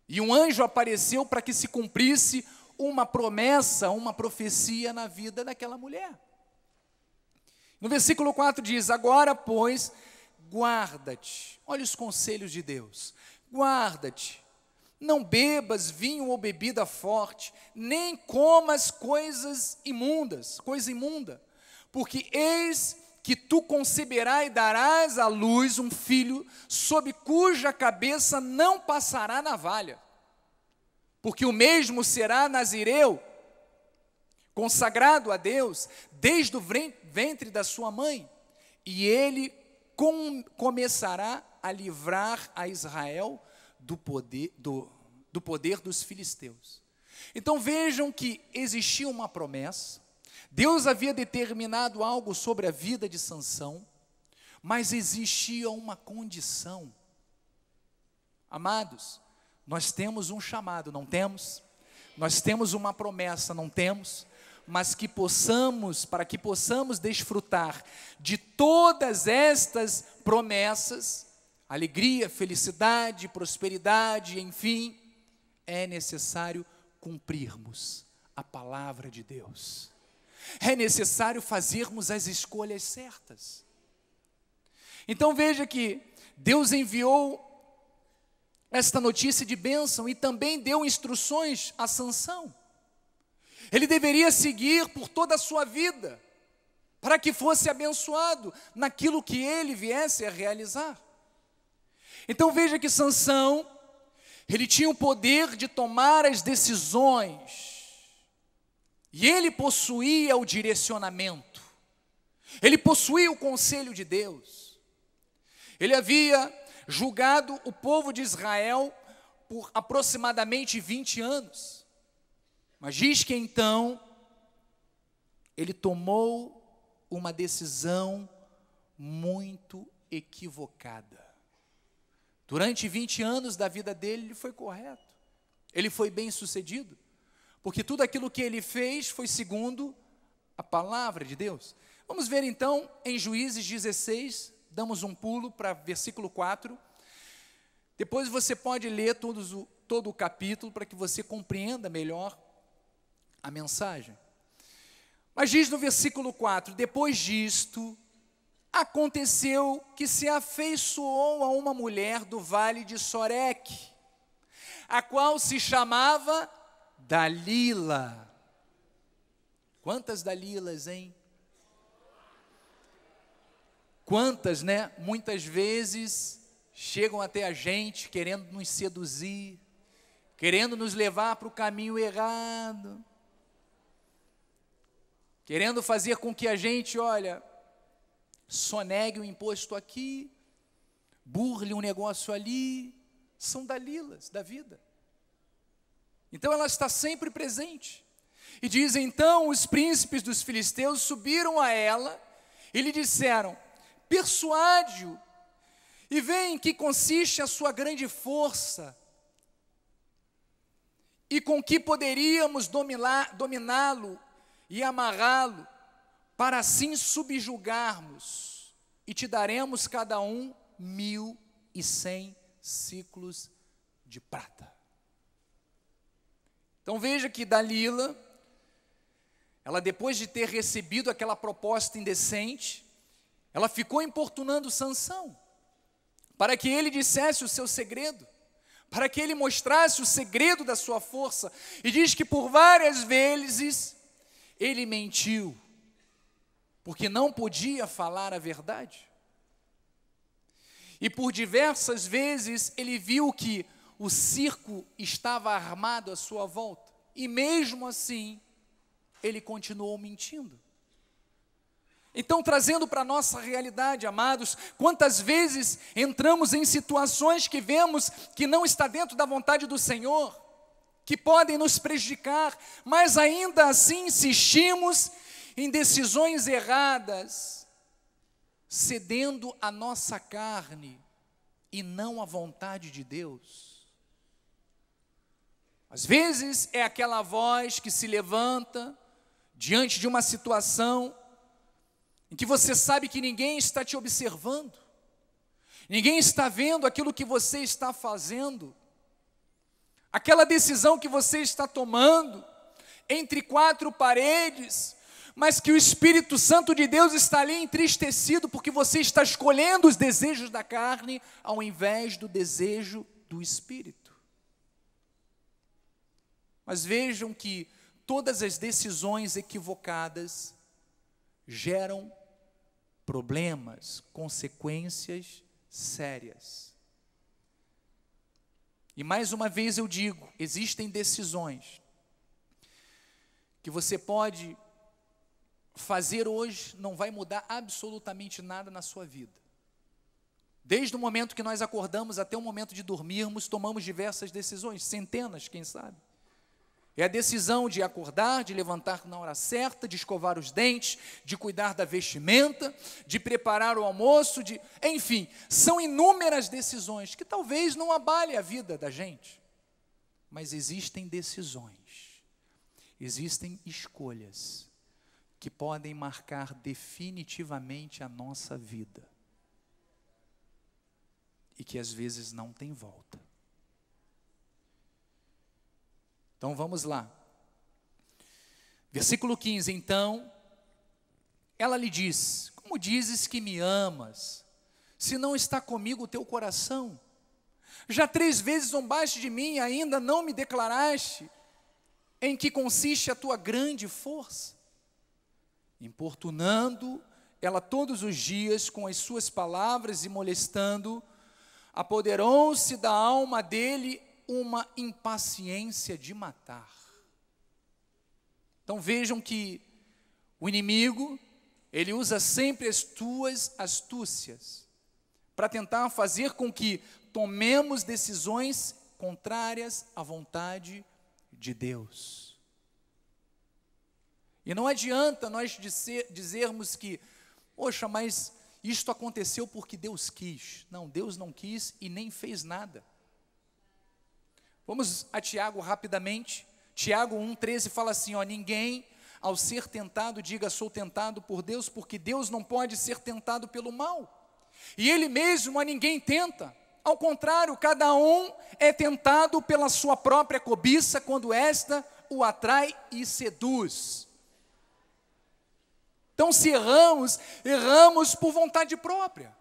e um anjo apareceu para que se cumprisse uma promessa, uma profecia na vida daquela mulher. No versículo 4 diz: agora, pois, guarda-te. Olha os conselhos de Deus. Guarda-te, não bebas vinho ou bebida forte, nem comas coisa imunda, porque eis que tu conceberás e darás à luz um filho, sob cuja cabeça não passará navalha, porque o mesmo será nazireu, consagrado a Deus, desde o ventre da sua mãe, e ele começará a livrar a Israel do poder dos filisteus. Então vejam que existia uma promessa, Deus havia determinado algo sobre a vida de Sansão, mas existia uma condição. Amados, nós temos um chamado, não temos? Nós temos uma promessa, não temos? Mas para que possamos desfrutar de todas estas promessas, alegria, felicidade, prosperidade, enfim, é necessário cumprirmos a palavra de Deus. É necessário fazermos as escolhas certas. Então veja que Deus enviou esta notícia de bênção e também deu instruções a Sansão. Ele deveria seguir por toda a sua vida, para que fosse abençoado naquilo que ele viesse a realizar. Então veja que Sansão, ele tinha o poder de tomar as decisões, e ele possuía o direcionamento, ele possuía o conselho de Deus. Ele havia julgado o povo de Israel por aproximadamente 20 anos, mas diz que então ele tomou uma decisão muito equivocada. Durante 20 anos da vida dele, ele foi correto, ele foi bem sucedido, porque tudo aquilo que ele fez foi segundo a palavra de Deus. Vamos ver então em Juízes 16, damos um pulo para versículo 4, depois você pode ler todo o capítulo para que você compreenda melhor a mensagem. Mas diz no versículo 4, depois disto, aconteceu que se afeiçoou a uma mulher do vale de Soreque, a qual se chamava Dalila. Quantas Dalilas, hein? Quantas, né? Muitas vezes chegam até a gente querendo nos seduzir, querendo nos levar para o caminho errado, querendo fazer com que a gente, olha, sonegue um imposto aqui, burle um negócio ali, são Dalilas da vida. Então ela está sempre presente. E diz, então os príncipes dos filisteus subiram a ela e lhe disseram, persuade-o, e vê em que consiste a sua grande força, e com que poderíamos dominá-lo e amarrá-lo, para assim subjugarmos, e te daremos cada um 1.100 siclos de prata. Então veja que Dalila, ela depois de ter recebido aquela proposta indecente, ela ficou importunando Sansão, para que ele dissesse o seu segredo, para que ele mostrasse o segredo da sua força, e diz que por várias vezes ele mentiu, porque não podia falar a verdade. E por diversas vezes ele viu que o circo estava armado à sua volta, e mesmo assim, ele continuou mentindo. Então, trazendo para a nossa realidade, amados, quantas vezes entramos em situações que vemos que não está dentro da vontade do Senhor, que podem nos prejudicar, mas ainda assim insistimos em decisões erradas, cedendo a nossa carne e não a vontade de Deus. Às vezes é aquela voz que se levanta diante de uma situação em que você sabe que ninguém está te observando, ninguém está vendo aquilo que você está fazendo, aquela decisão que você está tomando entre quatro paredes, mas que o Espírito Santo de Deus está ali entristecido porque você está escolhendo os desejos da carne ao invés do desejo do Espírito. Mas vejam que todas as decisões equivocadas geram problemas, consequências sérias. E mais uma vez eu digo, existem decisões que você pode fazer hoje, não vai mudar absolutamente nada na sua vida. Desde o momento que nós acordamos até o momento de dormirmos, tomamos diversas decisões, centenas, quem sabe. É a decisão de acordar, de levantar na hora certa, de escovar os dentes, de cuidar da vestimenta, de preparar o almoço, enfim, são inúmeras decisões que talvez não abalem a vida da gente. Mas existem decisões, existem escolhas que podem marcar definitivamente a nossa vida e que às vezes não tem volta. Então vamos lá. Versículo 15, então, ela lhe diz, como dizes que me amas, se não está comigo o teu coração? Já 3 vezes zombaste de mim e ainda não me declaraste em que consiste a tua grande força. Importunando ela todos os dias com as suas palavras e molestando, apoderou-se da alma dele uma impaciência de matar. Então vejam que o inimigo, ele usa sempre as tuas astúcias para tentar fazer com que tomemos decisões contrárias à vontade de Deus. E não adianta nós dizermos que, poxa, mas isto aconteceu porque Deus quis. Não, Deus não quis e nem fez nada. Vamos a Tiago rapidamente. Tiago 1,13 fala assim, ninguém ao ser tentado diga sou tentado por Deus, porque Deus não pode ser tentado pelo mal. E Ele mesmo a ninguém tenta. Ao contrário, cada um é tentado pela sua própria cobiça, quando esta o atrai e seduz. Então se erramos por vontade própria.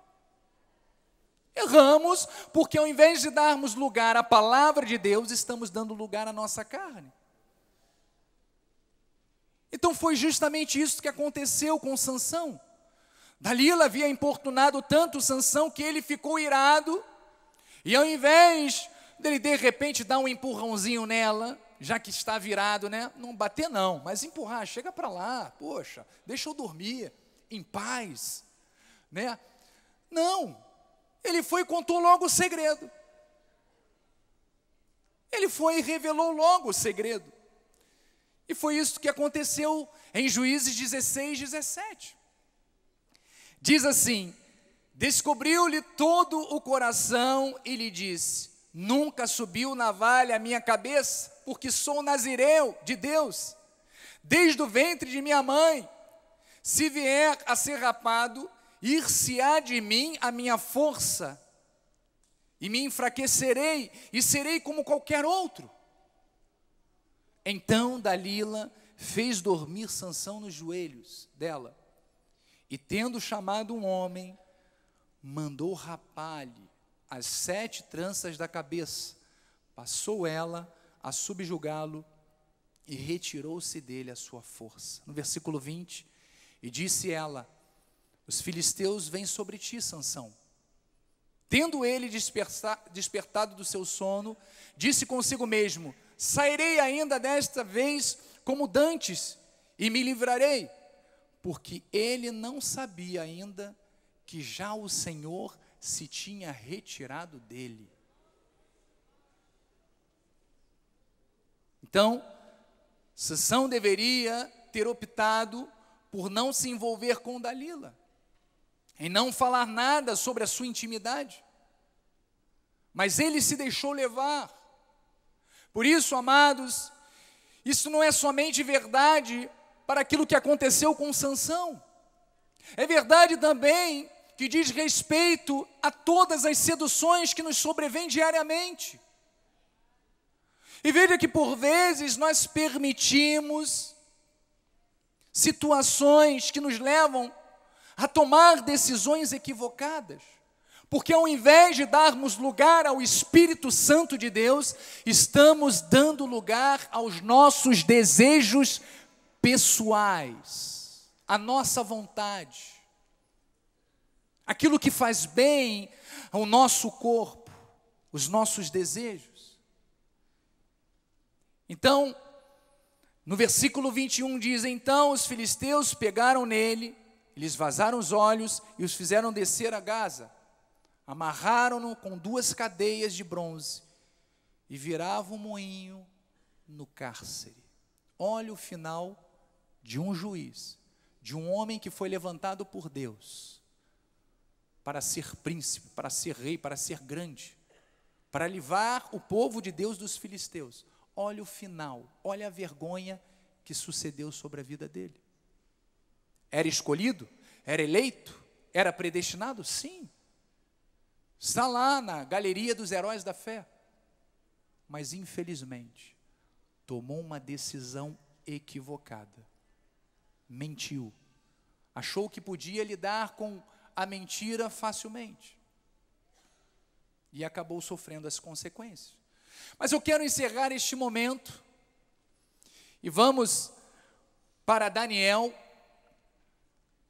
Erramos porque ao invés de darmos lugar à palavra de Deus, estamos dando lugar à nossa carne. Então foi justamente isso que aconteceu com Sansão. Dalila havia importunado tanto Sansão que ele ficou irado, e ao invés dele de repente dar um empurrãozinho nela, já que está virado, né? Não bater não, mas empurrar, chega para lá, poxa, deixa eu dormir em paz, né? Não, ele foi e contou logo o segredo. Ele foi e revelou logo o segredo. E foi isso que aconteceu em Juízes 16, 17. Diz assim: descobriu-lhe todo o coração e lhe disse: nunca subiu navalha à minha cabeça, porque sou nazireu de Deus, desde o ventre de minha mãe. Se vier a ser rapado, ir-se-á de mim a minha força, e me enfraquecerei, e serei como qualquer outro. Então Dalila fez dormir Sansão nos joelhos dela, e tendo chamado um homem, mandou rapar-lhe as 7 tranças da cabeça, passou ela a subjugá-lo, e retirou-se dele a sua força. No versículo 20, e disse ela: os filisteus vêm sobre ti, Sansão. Tendo ele despertado do seu sono, disse consigo mesmo: sairei ainda desta vez como dantes, e me livrarei, porque ele não sabia ainda que já o Senhor se tinha retirado dele. Então, Sansão deveria ter optado por não se envolver com Dalila, em não falar nada sobre a sua intimidade, mas ele se deixou levar. Por isso, amados, isso não é somente verdade para aquilo que aconteceu com Sansão, é verdade também que diz respeito a todas as seduções que nos sobrevêm diariamente. E veja que por vezes nós permitimos situações que nos levam a tomar decisões equivocadas, porque ao invés de darmos lugar ao Espírito Santo de Deus, estamos dando lugar aos nossos desejos pessoais, à nossa vontade, aquilo que faz bem ao nosso corpo, os nossos desejos. Então, no versículo 21 diz: então os filisteus pegaram nele, lhes vazaram os olhos e os fizeram descer a Gaza, amarraram-no com 2 cadeias de bronze e viravam um moinho no cárcere. Olha o final de um juiz, de um homem que foi levantado por Deus para ser príncipe, para ser rei, para ser grande, para livrar o povo de Deus dos filisteus. Olha o final, olha a vergonha que sucedeu sobre a vida dele. Era escolhido? Era eleito? Era predestinado? Sim. Está lá na galeria dos heróis da fé. Mas infelizmente, tomou uma decisão equivocada. Mentiu. Achou que podia lidar com a mentira facilmente. E acabou sofrendo as consequências. Mas eu quero encerrar este momento e vamos para Daniel,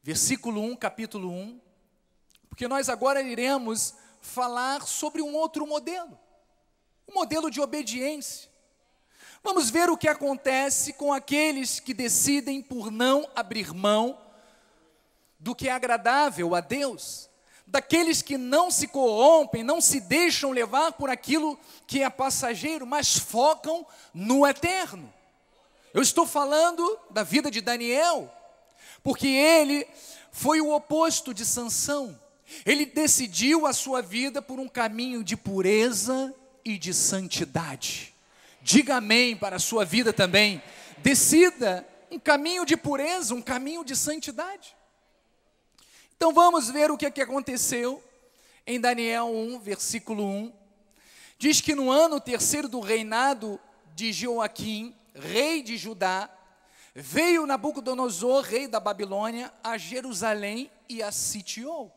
versículo 1, capítulo 1, porque nós agora iremos falar sobre um outro modelo, um modelo de obediência. Vamos ver o que acontece com aqueles que decidem por não abrir mão do que é agradável a Deus, daqueles que não se corrompem, não se deixam levar por aquilo que é passageiro, mas focam no eterno. Eu estou falando da vida de Daniel, porque ele foi o oposto de Sansão. Ele decidiu a sua vida por um caminho de pureza e de santidade. Diga amém para a sua vida também. Decida um caminho de pureza, um caminho de santidade. Então vamos ver o que aconteceu em Daniel 1, versículo 1. Diz que no ano 3º do reinado de Joaquim, rei de Judá, veio Nabucodonosor, rei da Babilônia, a Jerusalém e a sitiou.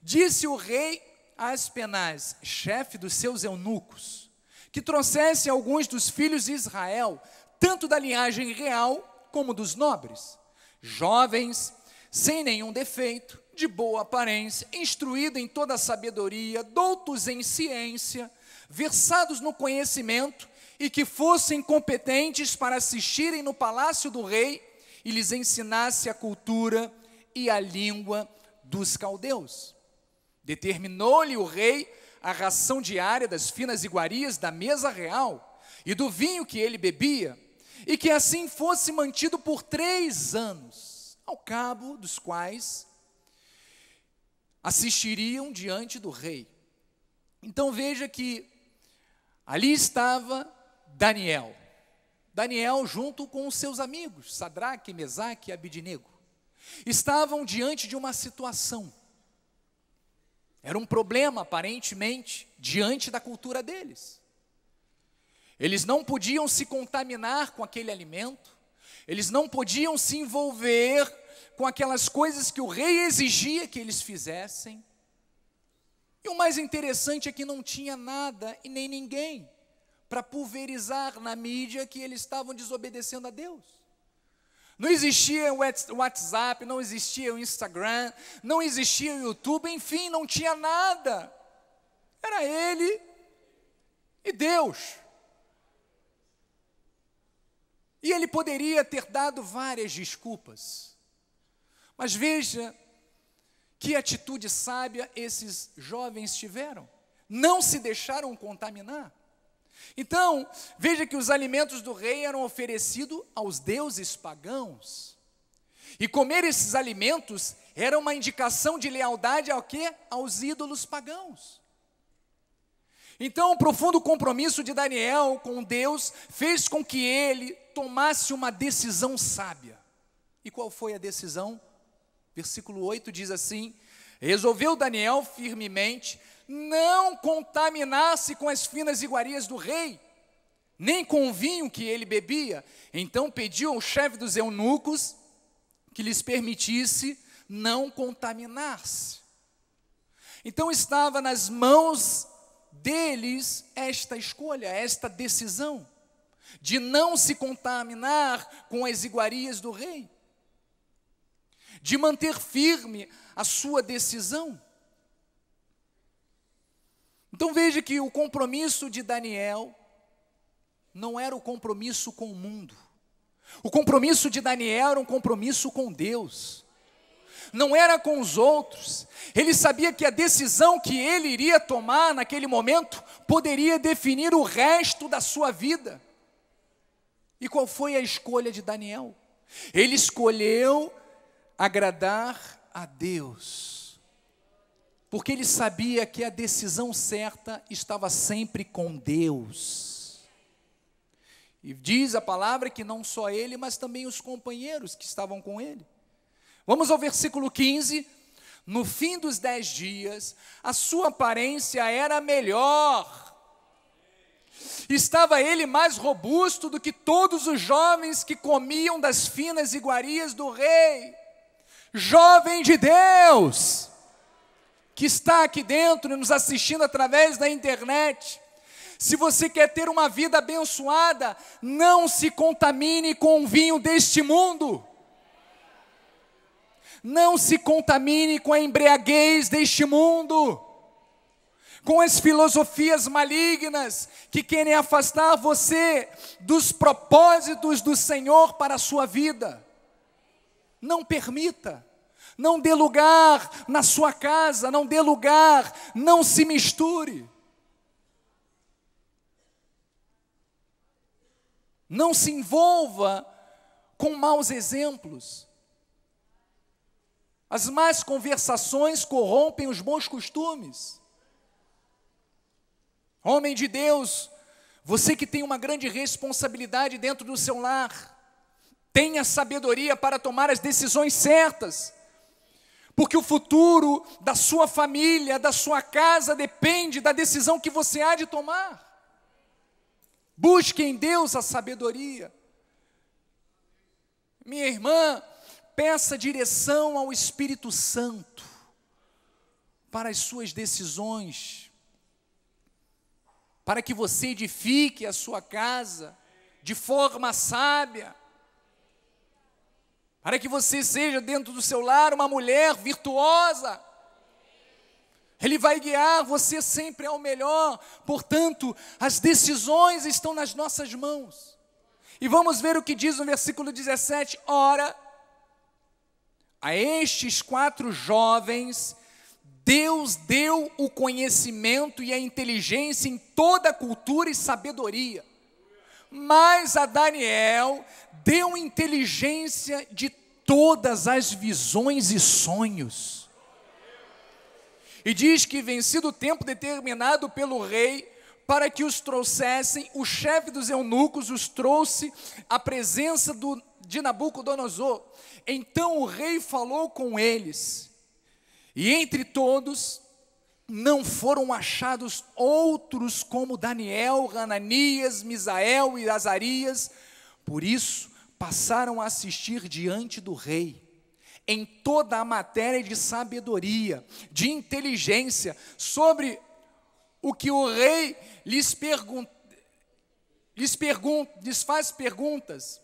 Disse o rei a Aspenaz, chefe dos seus eunucos, que trouxesse alguns dos filhos de Israel, tanto da linhagem real como dos nobres, jovens, sem nenhum defeito, de boa aparência, instruídos em toda a sabedoria, doutos em ciência, versados no conhecimento e que fossem competentes para assistirem no palácio do rei e lhes ensinasse a cultura e a língua dos caldeus. Determinou-lhe o rei a ração diária das finas iguarias da mesa real e do vinho que ele bebia, e que assim fosse mantido por 3 anos, ao cabo dos quais assistiriam diante do rei. Então veja que ali estava Daniel junto com os seus amigos, Sadraque, Mesaque e Abidnego, estavam diante de uma situação. Era um problema, aparentemente, diante da cultura deles. Eles não podiam se contaminar com aquele alimento, eles não podiam se envolver com aquelas coisas que o rei exigia que eles fizessem. E o mais interessante é que não tinha nada e nem ninguém para pulverizar na mídia que eles estavam desobedecendo a Deus. Não existia o WhatsApp, não existia o Instagram, não existia o YouTube, enfim, não tinha nada. Era ele e Deus. E ele poderia ter dado várias desculpas. Mas veja que atitude sábia esses jovens tiveram. Não se deixaram contaminar. Então, veja que os alimentos do rei eram oferecidos aos deuses pagãos. E comer esses alimentos era uma indicação de lealdade ao quê? Aos ídolos pagãos. Então, o profundo compromisso de Daniel com Deus fez com que ele tomasse uma decisão sábia. E qual foi a decisão? Versículo 8 diz assim: resolveu Daniel firmemente não contaminar-se com as finas iguarias do rei, nem com o vinho que ele bebia. Então pediu ao chefe dos eunucos que lhes permitisse não contaminar-se. Então estava nas mãos deles esta escolha, esta decisão, de não se contaminar com as iguarias do rei, de manter firme a sua decisão. Então veja que o compromisso de Daniel não era o compromisso com o mundo. O compromisso de Daniel era um compromisso com Deus. Não era com os outros. Ele sabia que a decisão que ele iria tomar naquele momento poderia definir o resto da sua vida. E qual foi a escolha de Daniel? Ele escolheu agradar a Deus, porque ele sabia que a decisão certa estava sempre com Deus. E diz a palavra que não só ele, mas também os companheiros que estavam com ele. Vamos ao versículo 15. No fim dos 10 dias, a sua aparência era melhor. Estava ele mais robusto do que todos os jovens que comiam das finas iguarias do rei. Jovem de Deus, que está aqui dentro, nos assistindo através da internet, se você quer ter uma vida abençoada, não se contamine com o vinho deste mundo. Não se contamine com a embriaguez deste mundo, com as filosofias malignas que querem afastar você dos propósitos do Senhor para a sua vida. Não permita, não dê lugar na sua casa, não dê lugar, não se misture. Não se envolva com maus exemplos. As más conversações corrompem os bons costumes. Homem de Deus, você que tem uma grande responsabilidade dentro do seu lar, tenha sabedoria para tomar as decisões certas, porque o futuro da sua família, da sua casa, depende da decisão que você há de tomar. Busque em Deus a sabedoria. Minha irmã, peça direção ao Espírito Santo para as suas decisões, para que você edifique a sua casa de forma sábia, para que você seja dentro do seu lar uma mulher virtuosa, Ele vai guiar você sempre ao melhor. Portanto, as decisões estão nas nossas mãos. E vamos ver o que diz no versículo 17. Ora, a estes 4 jovens, Deus deu o conhecimento e a inteligência em toda a cultura e sabedoria. Mas a Daniel deu inteligência de todas as visões e sonhos. E diz que, vencido o tempo determinado pelo rei, para que os trouxessem, o chefe dos eunucos os trouxe à presença de Nabucodonosor. Então o rei falou com eles, e entre todos não foram achados outros como Daniel, Hananias, Misael e Azarias. Por isso passaram a assistir diante do rei em toda a matéria de sabedoria, de inteligência, sobre o que o rei lhes faz perguntas.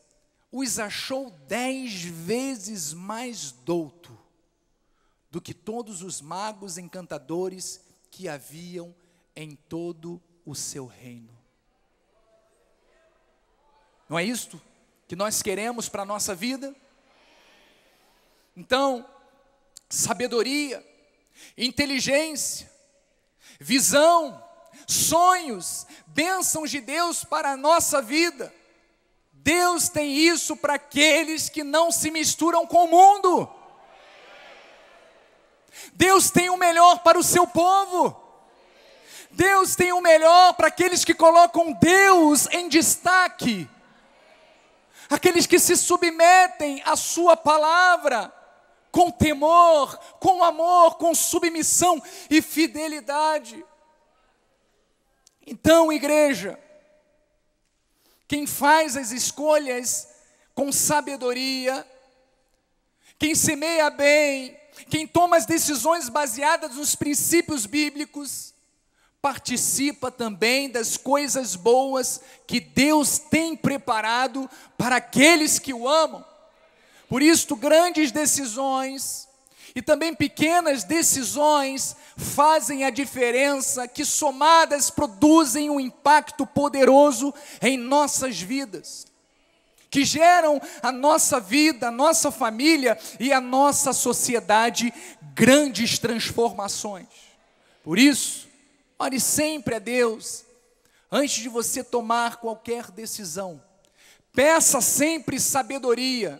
Os achou 10 vezes mais douto do que todos os magos encantadores que haviam em todo o seu reino. Não é isto que nós queremos para a nossa vida? Então, sabedoria, inteligência, visão, sonhos, bênçãos de Deus para a nossa vida. Deus tem isso para aqueles que não se misturam com o mundo. Deus tem o melhor para o seu povo. Deus tem o melhor para aqueles que colocam Deus em destaque. Aqueles que se submetem à sua palavra com temor, com amor, com submissão e fidelidade. Então, igreja, quem faz as escolhas com sabedoria, quem semeia bem, quem toma as decisões baseadas nos princípios bíblicos, participa também das coisas boas que Deus tem preparado para aqueles que o amam. Por isso, grandes decisões e também pequenas decisões fazem a diferença, que somadas produzem um impacto poderoso em nossas vidas, que geram a nossa vida, a nossa família e a nossa sociedade grandes transformações. Por isso, ore sempre a Deus, antes de você tomar qualquer decisão. Peça sempre sabedoria,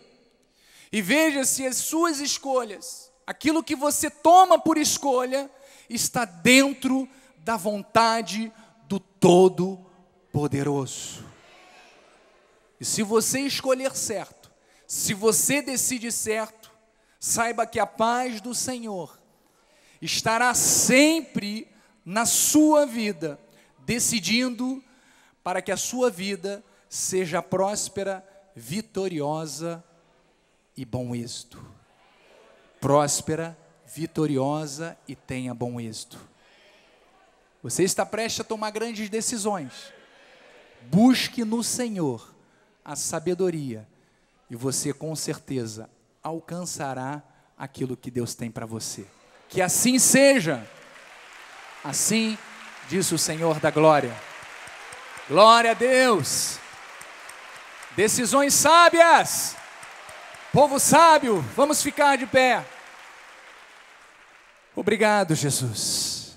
e veja se as suas escolhas, aquilo que você toma por escolha, está dentro da vontade do Todo-Poderoso. E se você escolher certo, se você decide certo, saiba que a paz do Senhor estará sempre na sua vida, decidindo para que a sua vida seja próspera, vitoriosa e bom êxito. Próspera, vitoriosa e tenha bom êxito. Você está prestes a tomar grandes decisões. Busque no Senhor a sabedoria e você com certeza alcançará aquilo que Deus tem para você. Que assim seja. Assim diz o Senhor da glória. Glória a Deus. Decisões sábias. Povo sábio, vamos ficar de pé. Obrigado, Jesus.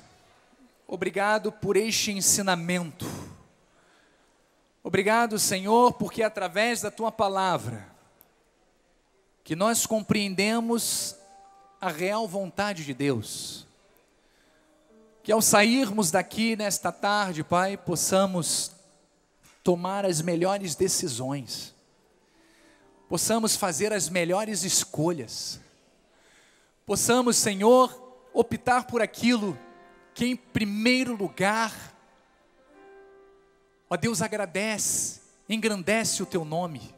Obrigado por este ensinamento. Obrigado, Senhor, porque através da Tua palavra, que nós compreendemos a real vontade de Deus. Que ao sairmos daqui nesta tarde, Pai, possamos tomar as melhores decisões. Possamos fazer as melhores escolhas. Possamos, Senhor, optar por aquilo que em primeiro lugar, ó Deus, engrandece o Teu nome.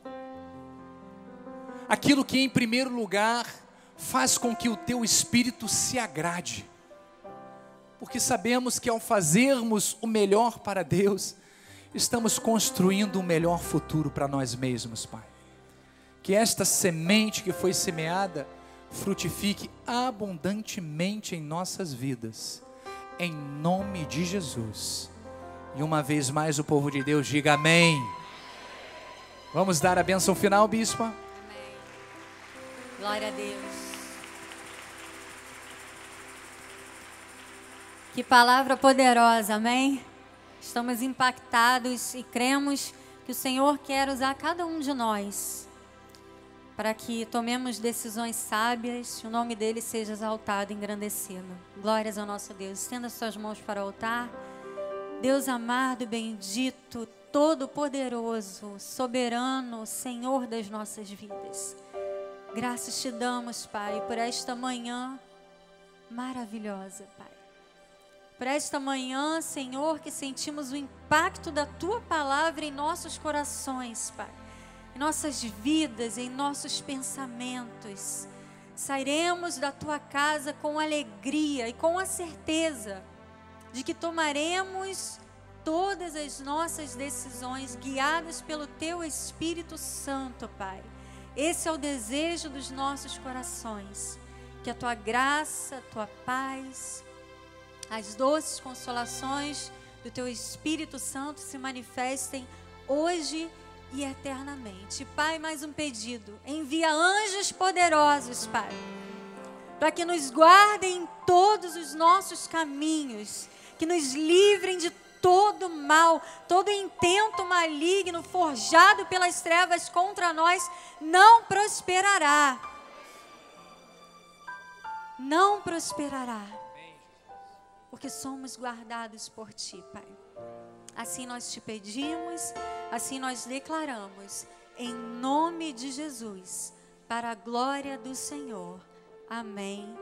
Aquilo que em primeiro lugar faz com que o Teu Espírito se agrade. Porque sabemos que ao fazermos o melhor para Deus, estamos construindo um melhor futuro para nós mesmos, Pai. Que esta semente que foi semeada frutifique abundantemente em nossas vidas. em nome de Jesus. E uma vez mais o povo de Deus diga amém. Vamos dar a bênção final, bispa? Amém. Glória a Deus. Que palavra poderosa, amém? Estamos impactados e cremos que o Senhor quer usar cada um de nós para que tomemos decisões sábias e o nome dele seja exaltado e engrandecido. Glórias ao nosso Deus. Estenda suas mãos para o altar. Deus amado, bendito, todo-poderoso, soberano, Senhor das nossas vidas. Graças te damos, Pai, por esta manhã maravilhosa, Pai. Por esta manhã, Senhor, que sentimos o impacto da Tua palavra em nossos corações, Pai. Em nossas vidas, em nossos pensamentos. Sairemos da Tua casa com alegria e com a certeza de que tomaremos todas as nossas decisões guiadas pelo Teu Espírito Santo, Pai. Esse é o desejo dos nossos corações. Que a Tua graça, a Tua paz, as doces consolações do Teu Espírito Santo se manifestem hoje e eternamente. Pai, mais um pedido. Envia anjos poderosos, Pai, para que nos guardem em todos os nossos caminhos, que nos livrem de todo mal, todo intento maligno forjado pelas trevas contra nós não prosperará. Não prosperará. Porque somos guardados por Ti, Pai. Assim nós te pedimos, assim nós declaramos, em nome de Jesus, para a glória do Senhor. Amém,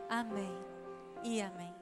amém e amém.